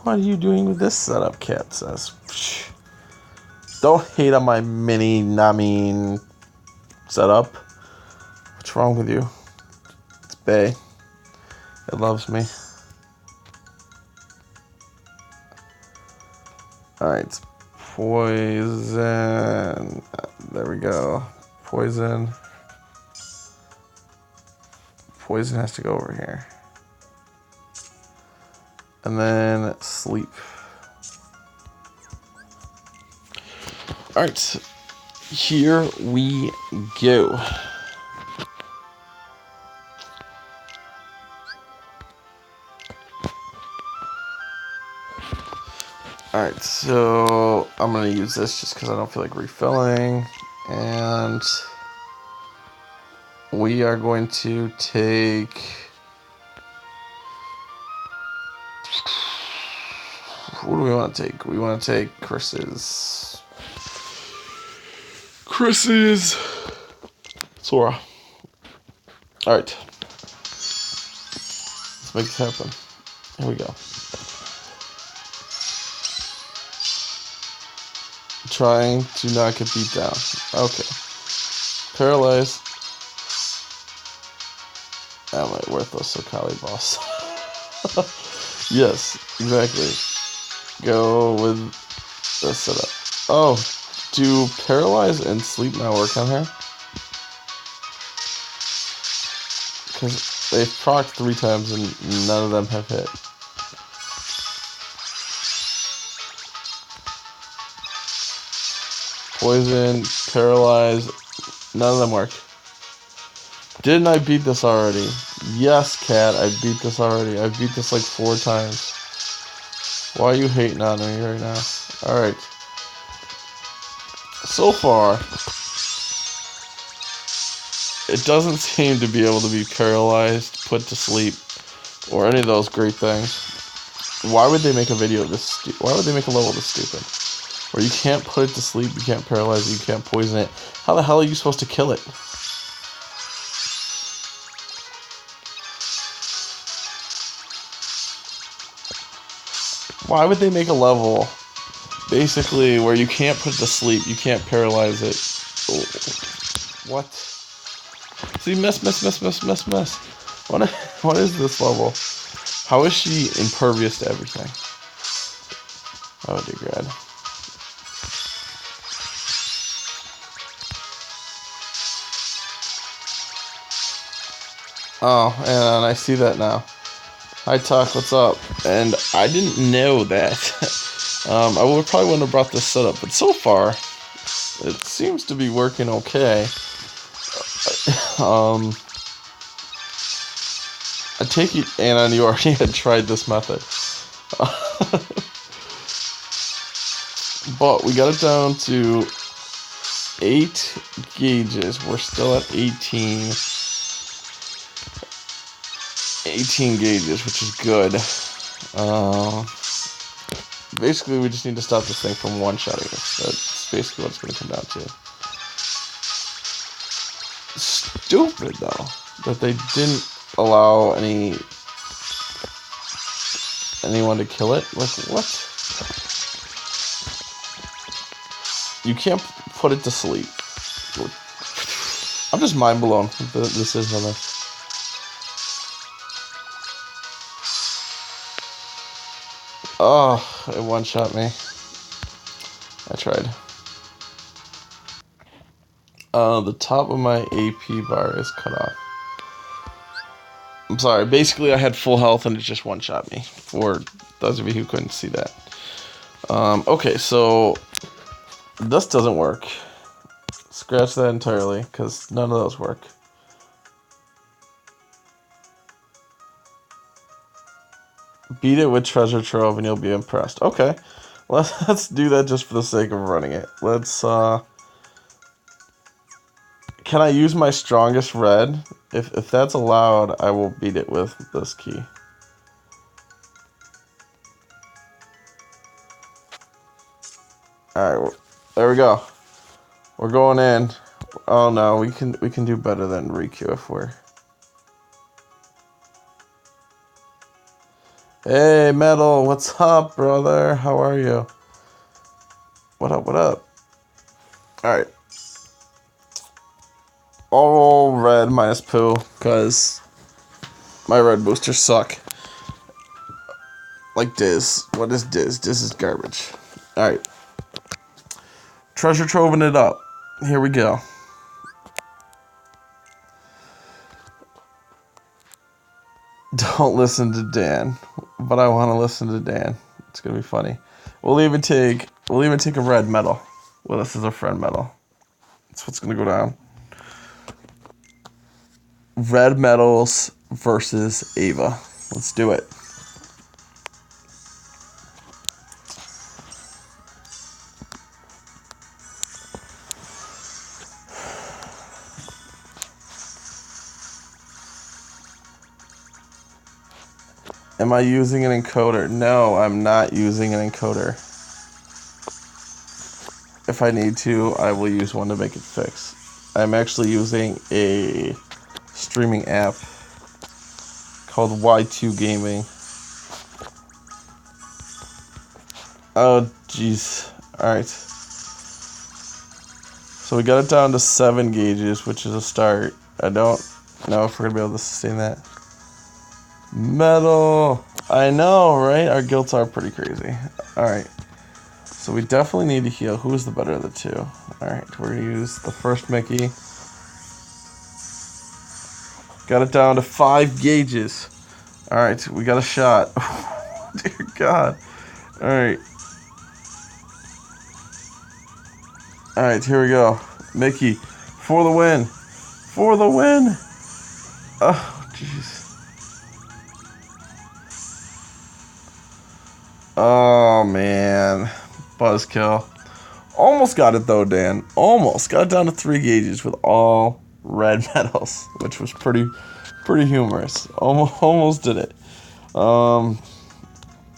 What are you doing with this setup, Cat says. Psh. Don't hate on my mini Namin setup. What's wrong with you? It's Bay. It loves me. Alright. Poison. There we go. Poison. Poison has to go over here. And then sleep. Alright. Here we go. Alright, so I'm going to use this just because I don't feel like refilling. And we are going to take... What do we want to take? We want to take Chris's Sora. Alright. Let's make this happen. Here we go. Trying to not get beat down. Okay. Paralyze. Am I worthless Okali boss? Yes, exactly. Go with the setup. Oh, do paralyze and sleep not work on her? Because they've procced 3 times and none of them have hit. Poison, paralyze, none of them work. Didn't I beat this already? Yes, Cat, I beat this already. I beat this like 4 times. Why are you hating on me right now? Alright. So far, it doesn't seem to be able to be paralyzed, put to sleep, or any of those great things. Why would they make a video this why would they make a level this stupid? Where you can't put it to sleep, you can't paralyze it, you can't poison it. How the hell are you supposed to kill it? Why would they make a level, basically, where you can't put it to sleep, you can't paralyze it? What? See, mess. What is this level? How is she impervious to everything? Oh, degrade. Oh, and I see that now. Hi, Talk, what's up? And I didn't know that. I probably wouldn't have brought this setup, but so far, it seems to be working okay. I take it, Anna, you already had tried this method. But we got it down to 8 gauges. We're still at 18 gauges, which is good. Basically, we just need to stop this thing from one-shotting us. That's basically what it's going to come down to. Stupid, though, that they didn't allow anyone to kill it. Like, what? You can't put it to sleep. I'm just mind blown with the decision on this. Oh, it one-shot me. I tried. The top of my AP bar is cut off. I'm sorry. Basically, I had full health and it just one-shot me. For those of you who couldn't see that. Okay, so this doesn't work. Scratch that entirely, because none of those work. Beat it with treasure trove and you'll be impressed. Okay, let's do that just for the sake of running it. Let's, can I use my strongest red? If that's allowed, I will beat it with this key. Alright, there we go. We're going in. Oh no, we can do better than Riku if we're... Hey, Metal, what's up, brother? How are you? What up, what up? Alright. All red minus poo, because my red boosters suck. Like Diz. What is Diz? Diz is garbage. Alright. Treasure troving it up. Here we go. Don't listen to Dan, but I want to listen to Dan. It's gonna be funny. We'll even take a red medal with us as a friend medal. That's what's gonna go down. Red medals versus Ava. Let's do it. Am I using an encoder? No, I'm not using an encoder. If I need to, I will use one to make it fix. I'm actually using a streaming app called Y2 Gaming. Oh, jeez. Alright. So we got it down to 7 gauges, which is a start. I don't know if we're going to be able to sustain that. Metal! I know, right? Our guilds are pretty crazy. Alright. So we definitely need to heal. Who's the better of the two? Alright, we're going to use the first Mickey. Got it down to 5 gauges. Alright, we got a shot. Dear God. Alright. Alright, here we go. Mickey, for the win. For the win. Oh, jeez. Oh, man. Buzzkill. Almost got it, though, Dan. Almost. Got it down to 3 gauges with all red medals, which was pretty humorous. Almost did it.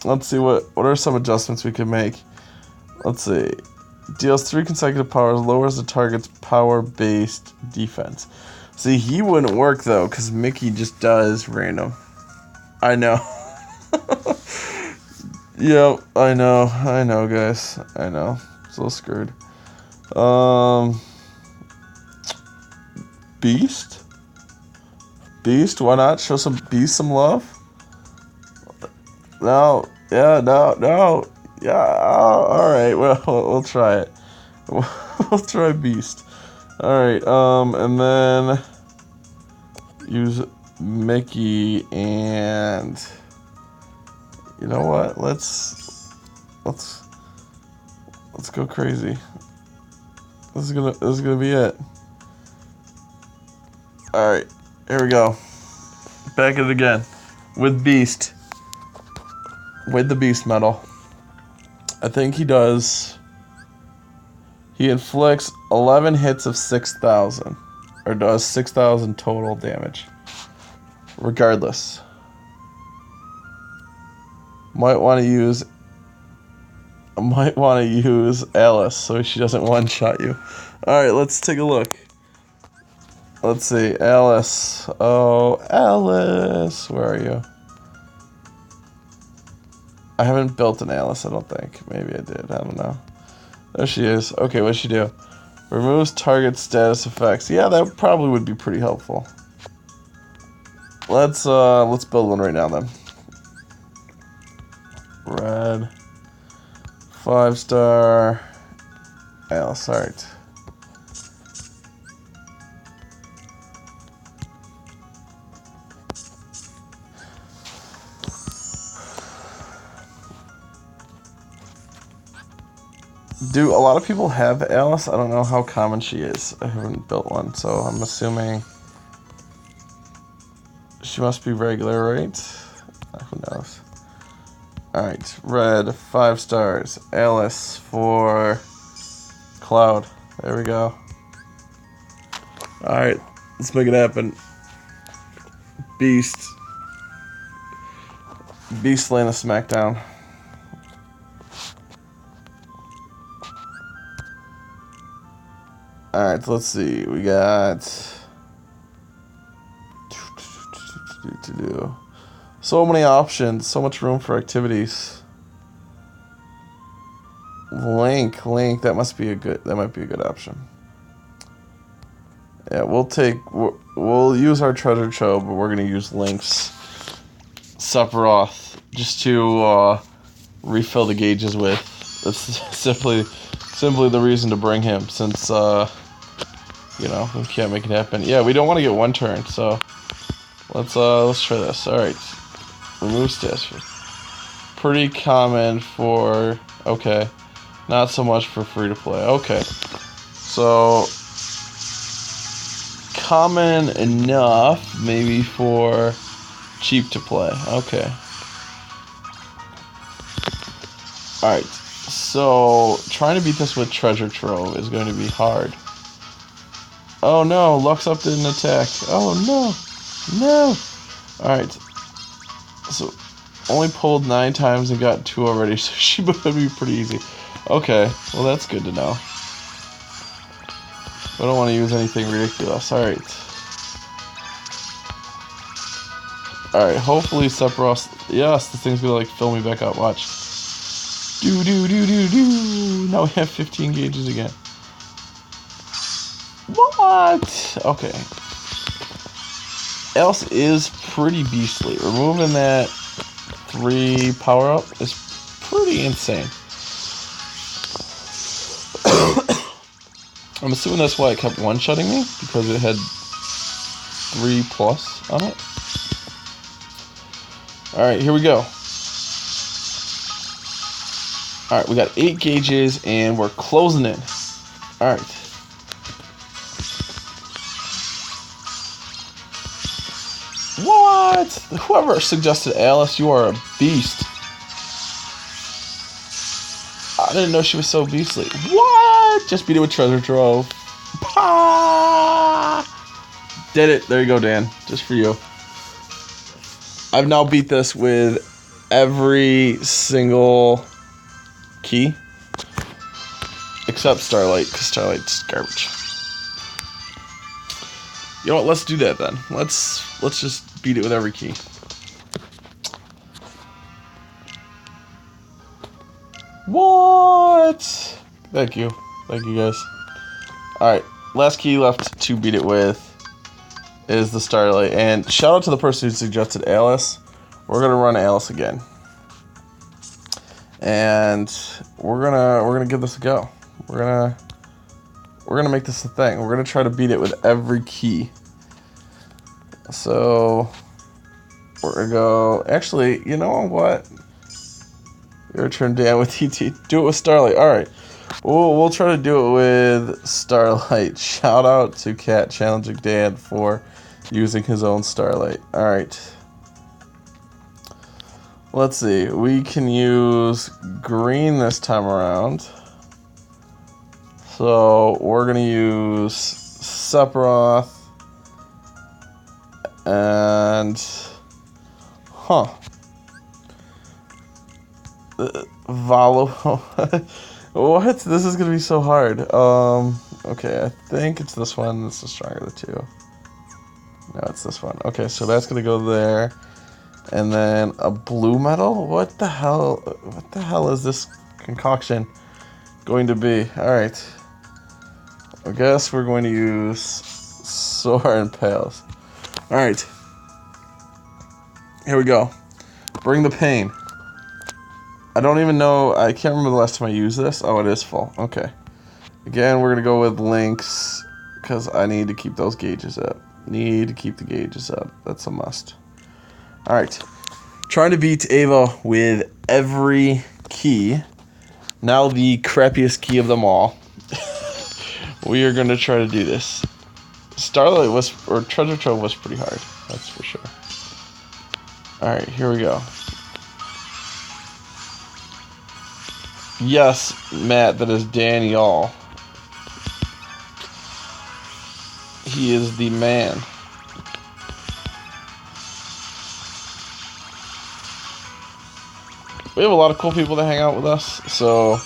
Let's see, what are some adjustments we could make? Let's see. Deals 3 consecutive powers, lowers the target's power-based defense. See, he wouldn't work, though, because Mickey just does random. I know. Yep, I know, guys. I know. So screwed. Beast? Beast, why not? Show some Beast some love? No. Yeah, no. Yeah, alright, well, we'll try it. We'll try Beast. Alright, and then use Mickey and you know what? Let's go crazy. This is gonna be it. Alright, here we go. Back at it again. With Beast. With the Beast medal. I think he does. He inflicts 11 hits of 6,000. Or does 6,000 total damage. Regardless. Might want to use Alice so she doesn't one-shot you. Alright, let's take a look. Let's see. Alice. Oh, Alice. Where are you? I haven't built an Alice, I don't think. Maybe I did. I don't know. There she is. Okay, what'd she do? Removes target status effects. Yeah, that probably would be pretty helpful. Let's build one right now then. Red. 5-star. Alice, alright. Do a lot of people have Alice? I don't know how common she is. I haven't built one, so I'm assuming she must be regular, right? Who knows? Alright, red, 5 stars. Alice for Cloud. There we go. Alright, let's make it happen. Beast. Beast laying a smackdown. Alright, so let's see. We got so many options, so much room for activities. Link, that might be a good option. Yeah, we'll use our treasure trove, but we're gonna use Link's Sephiroth just to refill the gauges with. That's simply the reason to bring him, since you know, we can't make it happen. Yeah, we don't want to get one turn, so let's try this. All right, remove stash. Pretty common for not so much for free to play. Okay, so common enough maybe for cheap to play. Okay. All right. So trying to beat this with treasure trove is going to be hard. Oh no, Lux Up didn't attack. Oh no. Alright. So only pulled 9 times and got 2 already, so she would be pretty easy. Okay, well that's good to know. I don't want to use anything ridiculous. Alright. Alright, hopefully Sephiroth. Yes, this thing's gonna like fill me back up. Watch. Do. Now we have 15 gauges again. What? Okay. Alice is pretty beastly. Removing that 3 power up is pretty insane. I'm assuming that's why it kept one-shotting me, because it had 3+ on it. Alright, here we go. Alright, we got 8 gauges and we're closing in. Alright. What? Whoever suggested Alice, you are a beast. I didn't know she was so beastly. What? Just beat it with treasure trove. Pah! Did it. There you go, Dan. Just for you. I've now beat this with every single key except Starlight, because Starlight's garbage. You know what? Let's do that then. Let's just beat it with every key. What? Thank you guys. All right, last key left to beat it with is the Starlight, and shout out to the person who suggested Alice. We're gonna run Alice again, and we're gonna give this a go. We're gonna make this a thing. We're gonna try to beat it with every key. So we're gonna go. Actually, you know what? Your turn, Dan, with TT. Do it with Starlight. All right. We'll try to do it with Starlight. Shout out to Cat challenging Dan for using his own Starlight. All right. Let's see. We can use green this time around. So we're gonna use Sephiroth and Valo. What? This is gonna be so hard. Okay, I think it's this one. This is stronger of the two. No, it's this one. Okay, so that's gonna go there. And then a blue metal? What the hell? What the hell is this concoction going to be? Alright. I guess we're going to use Sora and Pales. Alright. Here we go. Bring the pain. I don't even know. I can't remember the last time I used this. Oh, it is full. Okay. Again, we're going to go with Lynx because I need to keep those gauges up. Need to keep the gauges up. That's a must. Alright. Trying to beat Ava with every key. Now the crappiest key of them all. We are going to try to do this. Starlight was, or Treasure Trove was pretty hard. That's for sure. Alright, here we go. Yes, Matt, that is Daniel. He is the man. We have a lot of cool people that hang out with us, so,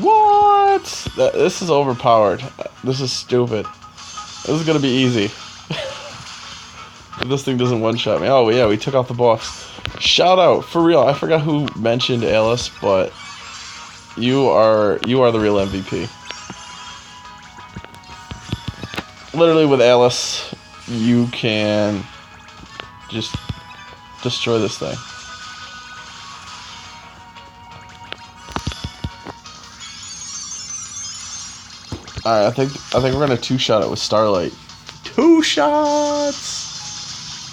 what? This is overpowered. This is stupid. This is gonna be easy. If this thing doesn't one-shot me. Oh, yeah, we took off the boss. Shout out, for real, I forgot who mentioned Alice, but you are the real MVP. Literally, with Alice, you can just destroy this thing. Alright, I think we're gonna two-shot it with Starlight. 2 shots!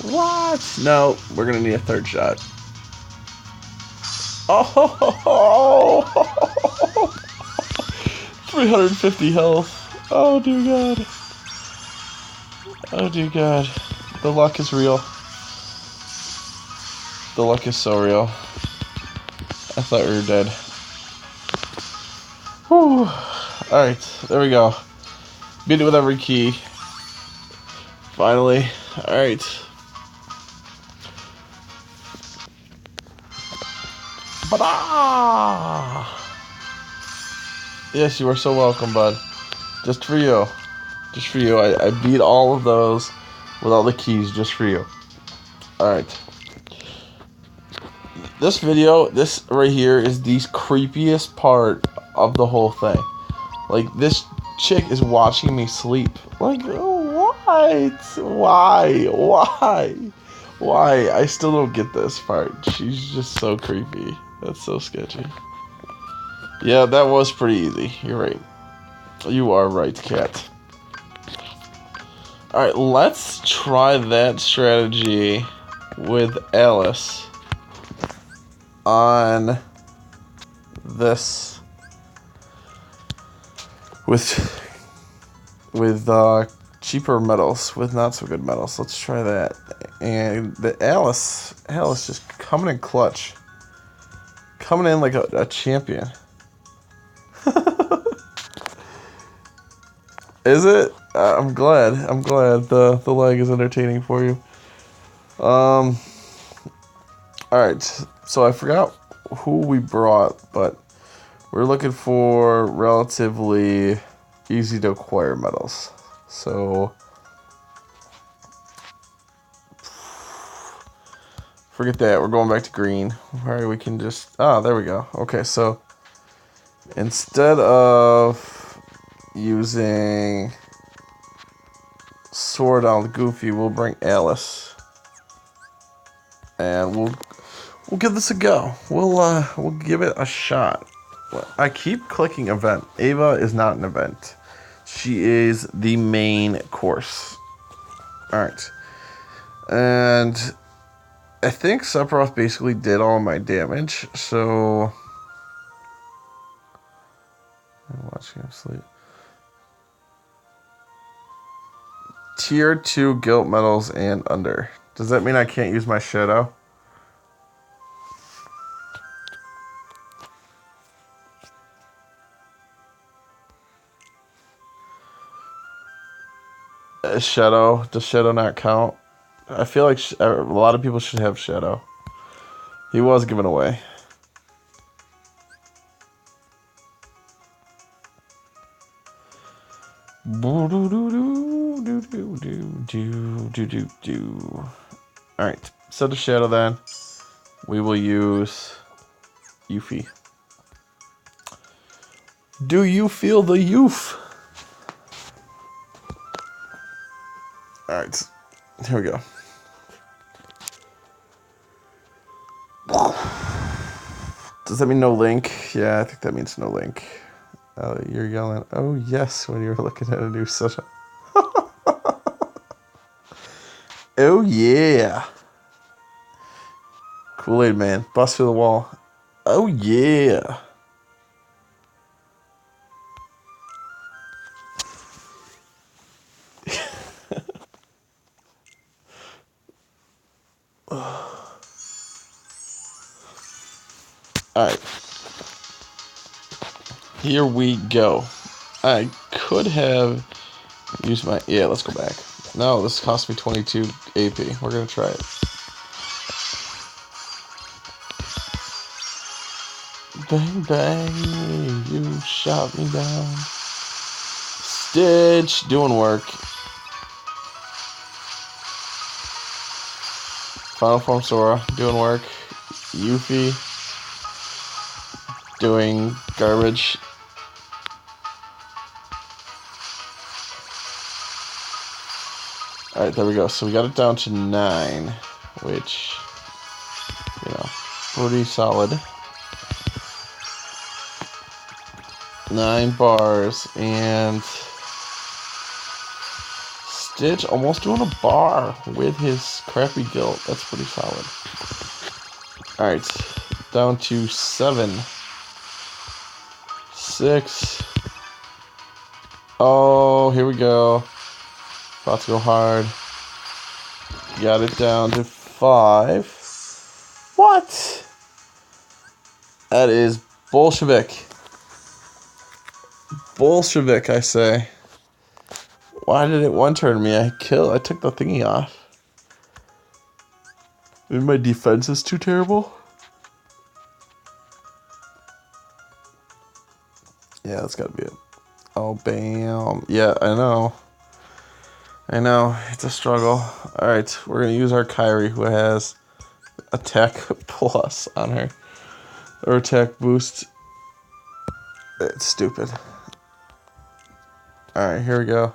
What? No, we're gonna need a 3rd shot. Oh! 350 health. Oh dear God. Oh dear God. The luck is real. The luck is so real. I thought we were dead. Whew. Alright, there we go. Beat it with every key. Finally. Alright. Ba-da! Yes, you are so welcome, bud. Just for you. Just for you. I beat all of those with all the keys just for you. Alright. This video, this right here is the creepiest part of the whole thing. Like, this chick is watching me sleep. Like, what? Why? I still don't get this part. She's just so creepy. That's so sketchy. Yeah, that was pretty easy. You're right. You are right, cat. Alright, let's try that strategy with Alice on this with cheaper metals, with not so good metals. Let's try that. And the Alice just coming in clutch, coming in like a champion. Is it? I'm glad the lag is entertaining for you. All right, so I forgot who we brought, but we're looking for relatively easy to acquire metals. So forget that. We're going back to green. Alright, we can just... there we go. Okay, so instead of using Sword on Goofy, we'll bring Alice. And we'll give this a go. We'll give it a shot. I keep clicking event. Ava is not an event. She is the main course. Alright. And I think Sephiroth basically did all my damage, so I'm watching him sleep. Tier 2 guilt medals and under. Does that mean I can't use my shadow? Shadow. Does Shadow not count? I feel like a lot of people should have Shadow. He was given away. Alright, instead of Shadow then, we will use Yuffie. Do you feel the youth? Alright, here we go. Does that mean no link? Yeah, I think that means no link. You're yelling, oh yes, when you're looking at a new setup. Oh yeah. Kool-Aid Man, bust through the wall. Oh yeah. Alright. Here we go. I could have used my... Yeah, let's go back. No, this cost me 22 AP. We're going to try it. Bang, bang, you shot me down. Stitch, doing work. Final Form Sora, doing work. Yuffie, doing garbage. Alright, there we go. So we got it down to 9, which, you know, pretty solid. 9 bars, and Stitch almost doing a bar with his crappy guilt. That's pretty solid. Alright, down to 7. 6. Oh, here we go. About to go hard. Got it down to 5. What? That is Bolshevik. Bolshevik, I say. Why did it one-turn me? I took the thingy off. Maybe my defense is too terrible? Yeah, that's gotta be it. Oh, bam. Yeah, I know. I know. It's a struggle. Alright, we're gonna use our Kyrie, who has attack plus on her. Or attack boost. It's stupid. Alright, here we go.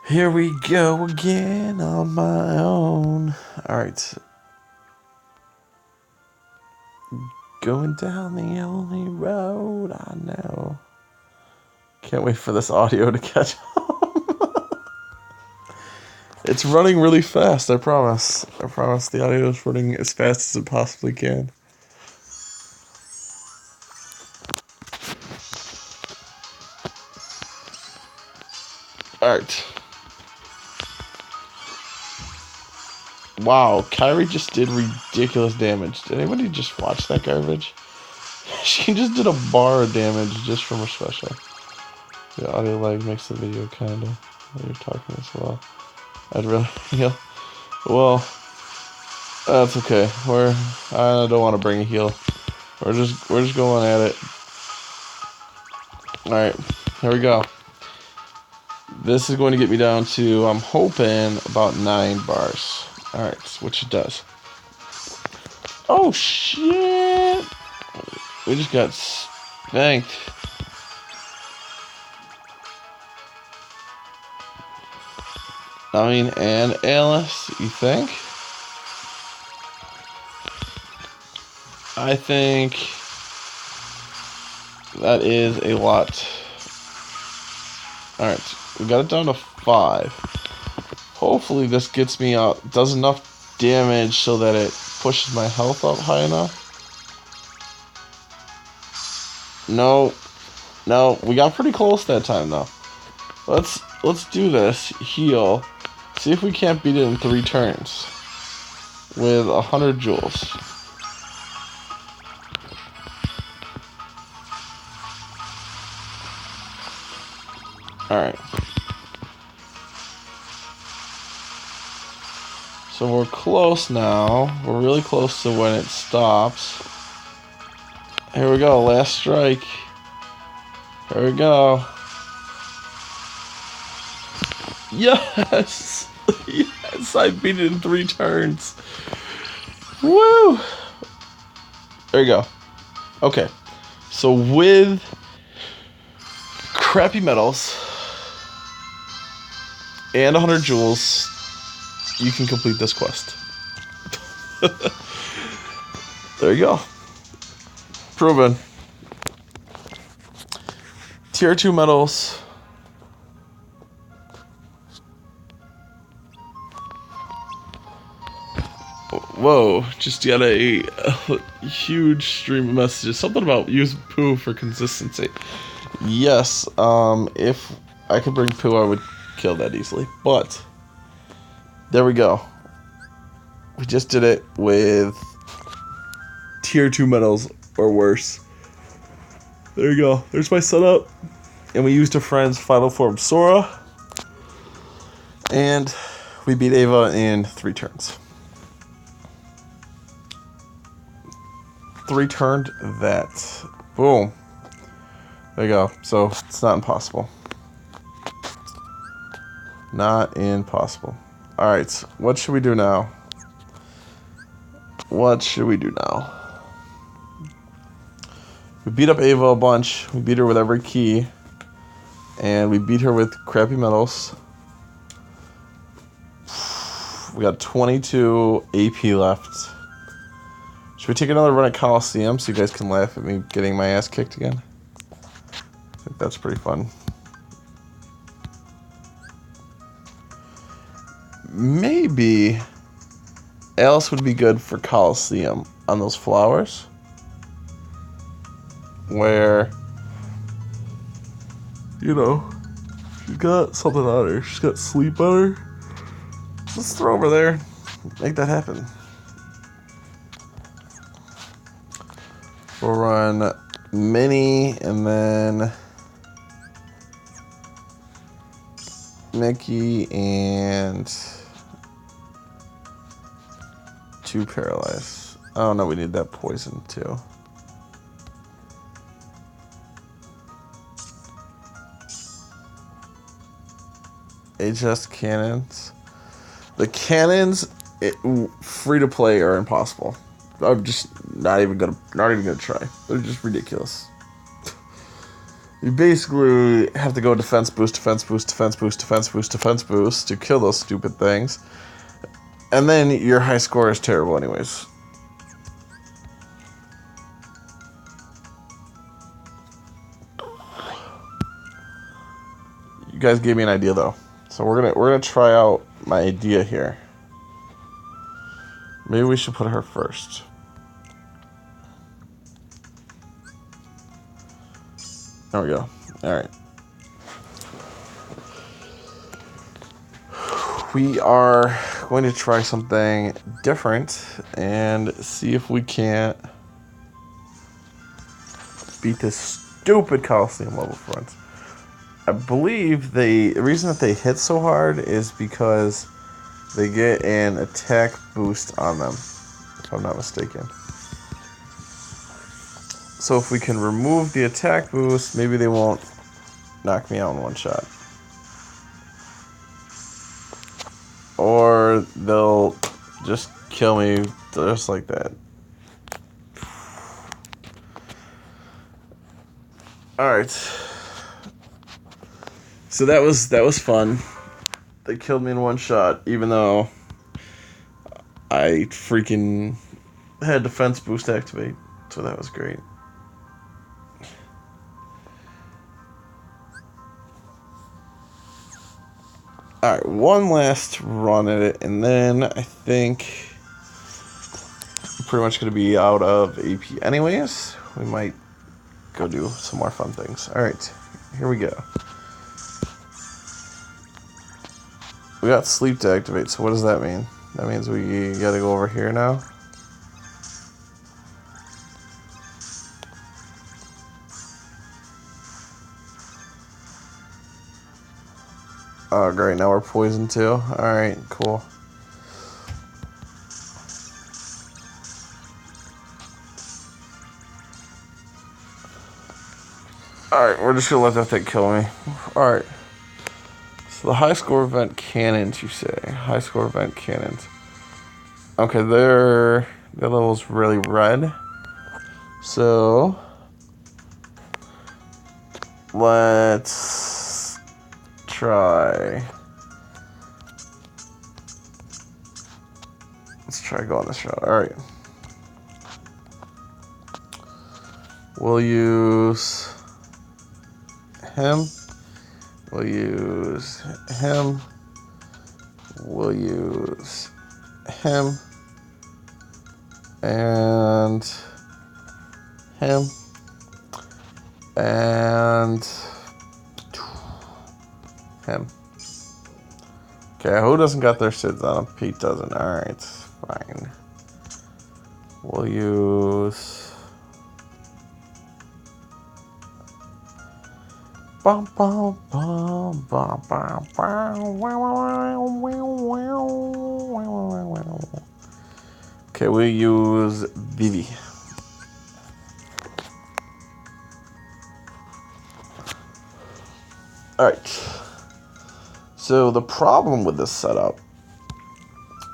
Here we go again on my own. Alright. Going down the only road I know. Can't wait for this audio to catch up. It's running really fast, I promise. I promise the audio is running as fast as it possibly can. Alright. Wow, Kyrie just did ridiculous damage. Did anybody just watch that garbage? She just did a bar of damage just from her special. The audio lag makes the video kinda while you're talking as well. I'd really, yeah. Well, that's okay. I don't want to bring a heal. We're just going at it. All right, here we go. This is going to get me down to, I'm hoping, about 9 bars. All right, which it does. Oh shit! We just got spanked. I mean, and Alice, you think? I think that is a lot. Alright, we got it down to 5. Hopefully this gets me out, does enough damage so that it pushes my health up high enough. No, we got pretty close that time though. Let's do this, heal. See if we can't beat it in 3 turns. With 100 joules. Alright. So we're close now. We're really close to when it stops. Here we go, last strike. Here we go. Yes! Yes, I beat it in 3 turns. Woo! There you go. Okay. So with crappy medals and 100 joules, you can complete this quest. There you go. Proven. Tier 2 medals. Whoa, just got a huge stream of messages. Something about use poo for consistency. Yes, if I could bring poo, I would kill that easily. But, there we go. We just did it with Tier 2 medals or worse. There you go. There's my setup. And we used a friend's final form Sora. And we beat Ava in 3 turns. 3 turned that. Boom. There you go. So, it's not impossible. Not impossible. Alright, what should we do now? What should we do now? We beat up Ava a bunch. We beat her with every key. And we beat her with crappy medals. We got 22 AP left. Should we take another run at Coliseum so you guys can laugh at me getting my ass kicked again? I think that's pretty fun. Maybe Alice would be good for Coliseum on those flowers. Where, you know, she's got something on her. She's got sleep on her. Let's throw over there. Make that happen. We'll run Minnie and then Mickey and 2 paralyzed. Oh no, we need that poison too. HS cannons. The cannons, free to play, are impossible. I'm just not even gonna try. They're just ridiculous. You basically have to go defense boost, defense boost, defense boost, defense boost, defense boost to kill those stupid things. And then your high score is terrible anyways. You guys gave me an idea though. So we're gonna try out my idea here. Maybe we should put her first. There we go. Alright. We are going to try something different and see if we can't beat this stupid Coliseum level front. I believe the reason that they hit so hard is because they get an attack boost on them, if I'm not mistaken. So if we can remove the attack boost, maybe they won't knock me out in one shot. Or they'll just kill me just like that. Alright. So that was fun. They killed me in one shot, even though I freaking had defense boost activate. So that was great. Alright, one last run at it, and then I think I'm pretty much going to be out of AP anyways. We might go do some more fun things. Alright, here we go. We got sleep to activate, so what does that mean? That means we gotta go over here now. Oh, great, now we're poisoned too. Alright, cool. Alright, we're just gonna let that thing kill me. Alright. So the high score event cannons, you say. High score event cannons. Okay, their level's really red. So let's try. Let's try going this route. Alright. We'll use him. We'll use him. We'll use him. And him. And him. Okay, who doesn't got their SIDS on them? Pete doesn't. Alright, fine. We'll use... Bum, bum, bum, bum, bum, bum. Okay, we'll use Vivi. Alright. So the problem with this setup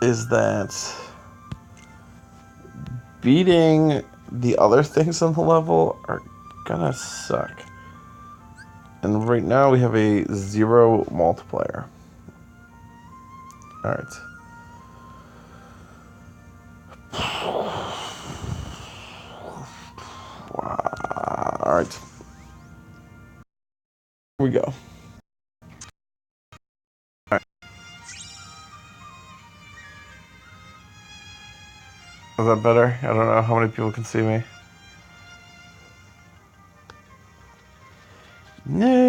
is that beating the other things on the level are gonna suck. And right now we have a 0 multiplier. Alright. Alright. Here we go. Alright. Is that better? I don't know how many people can see me. No.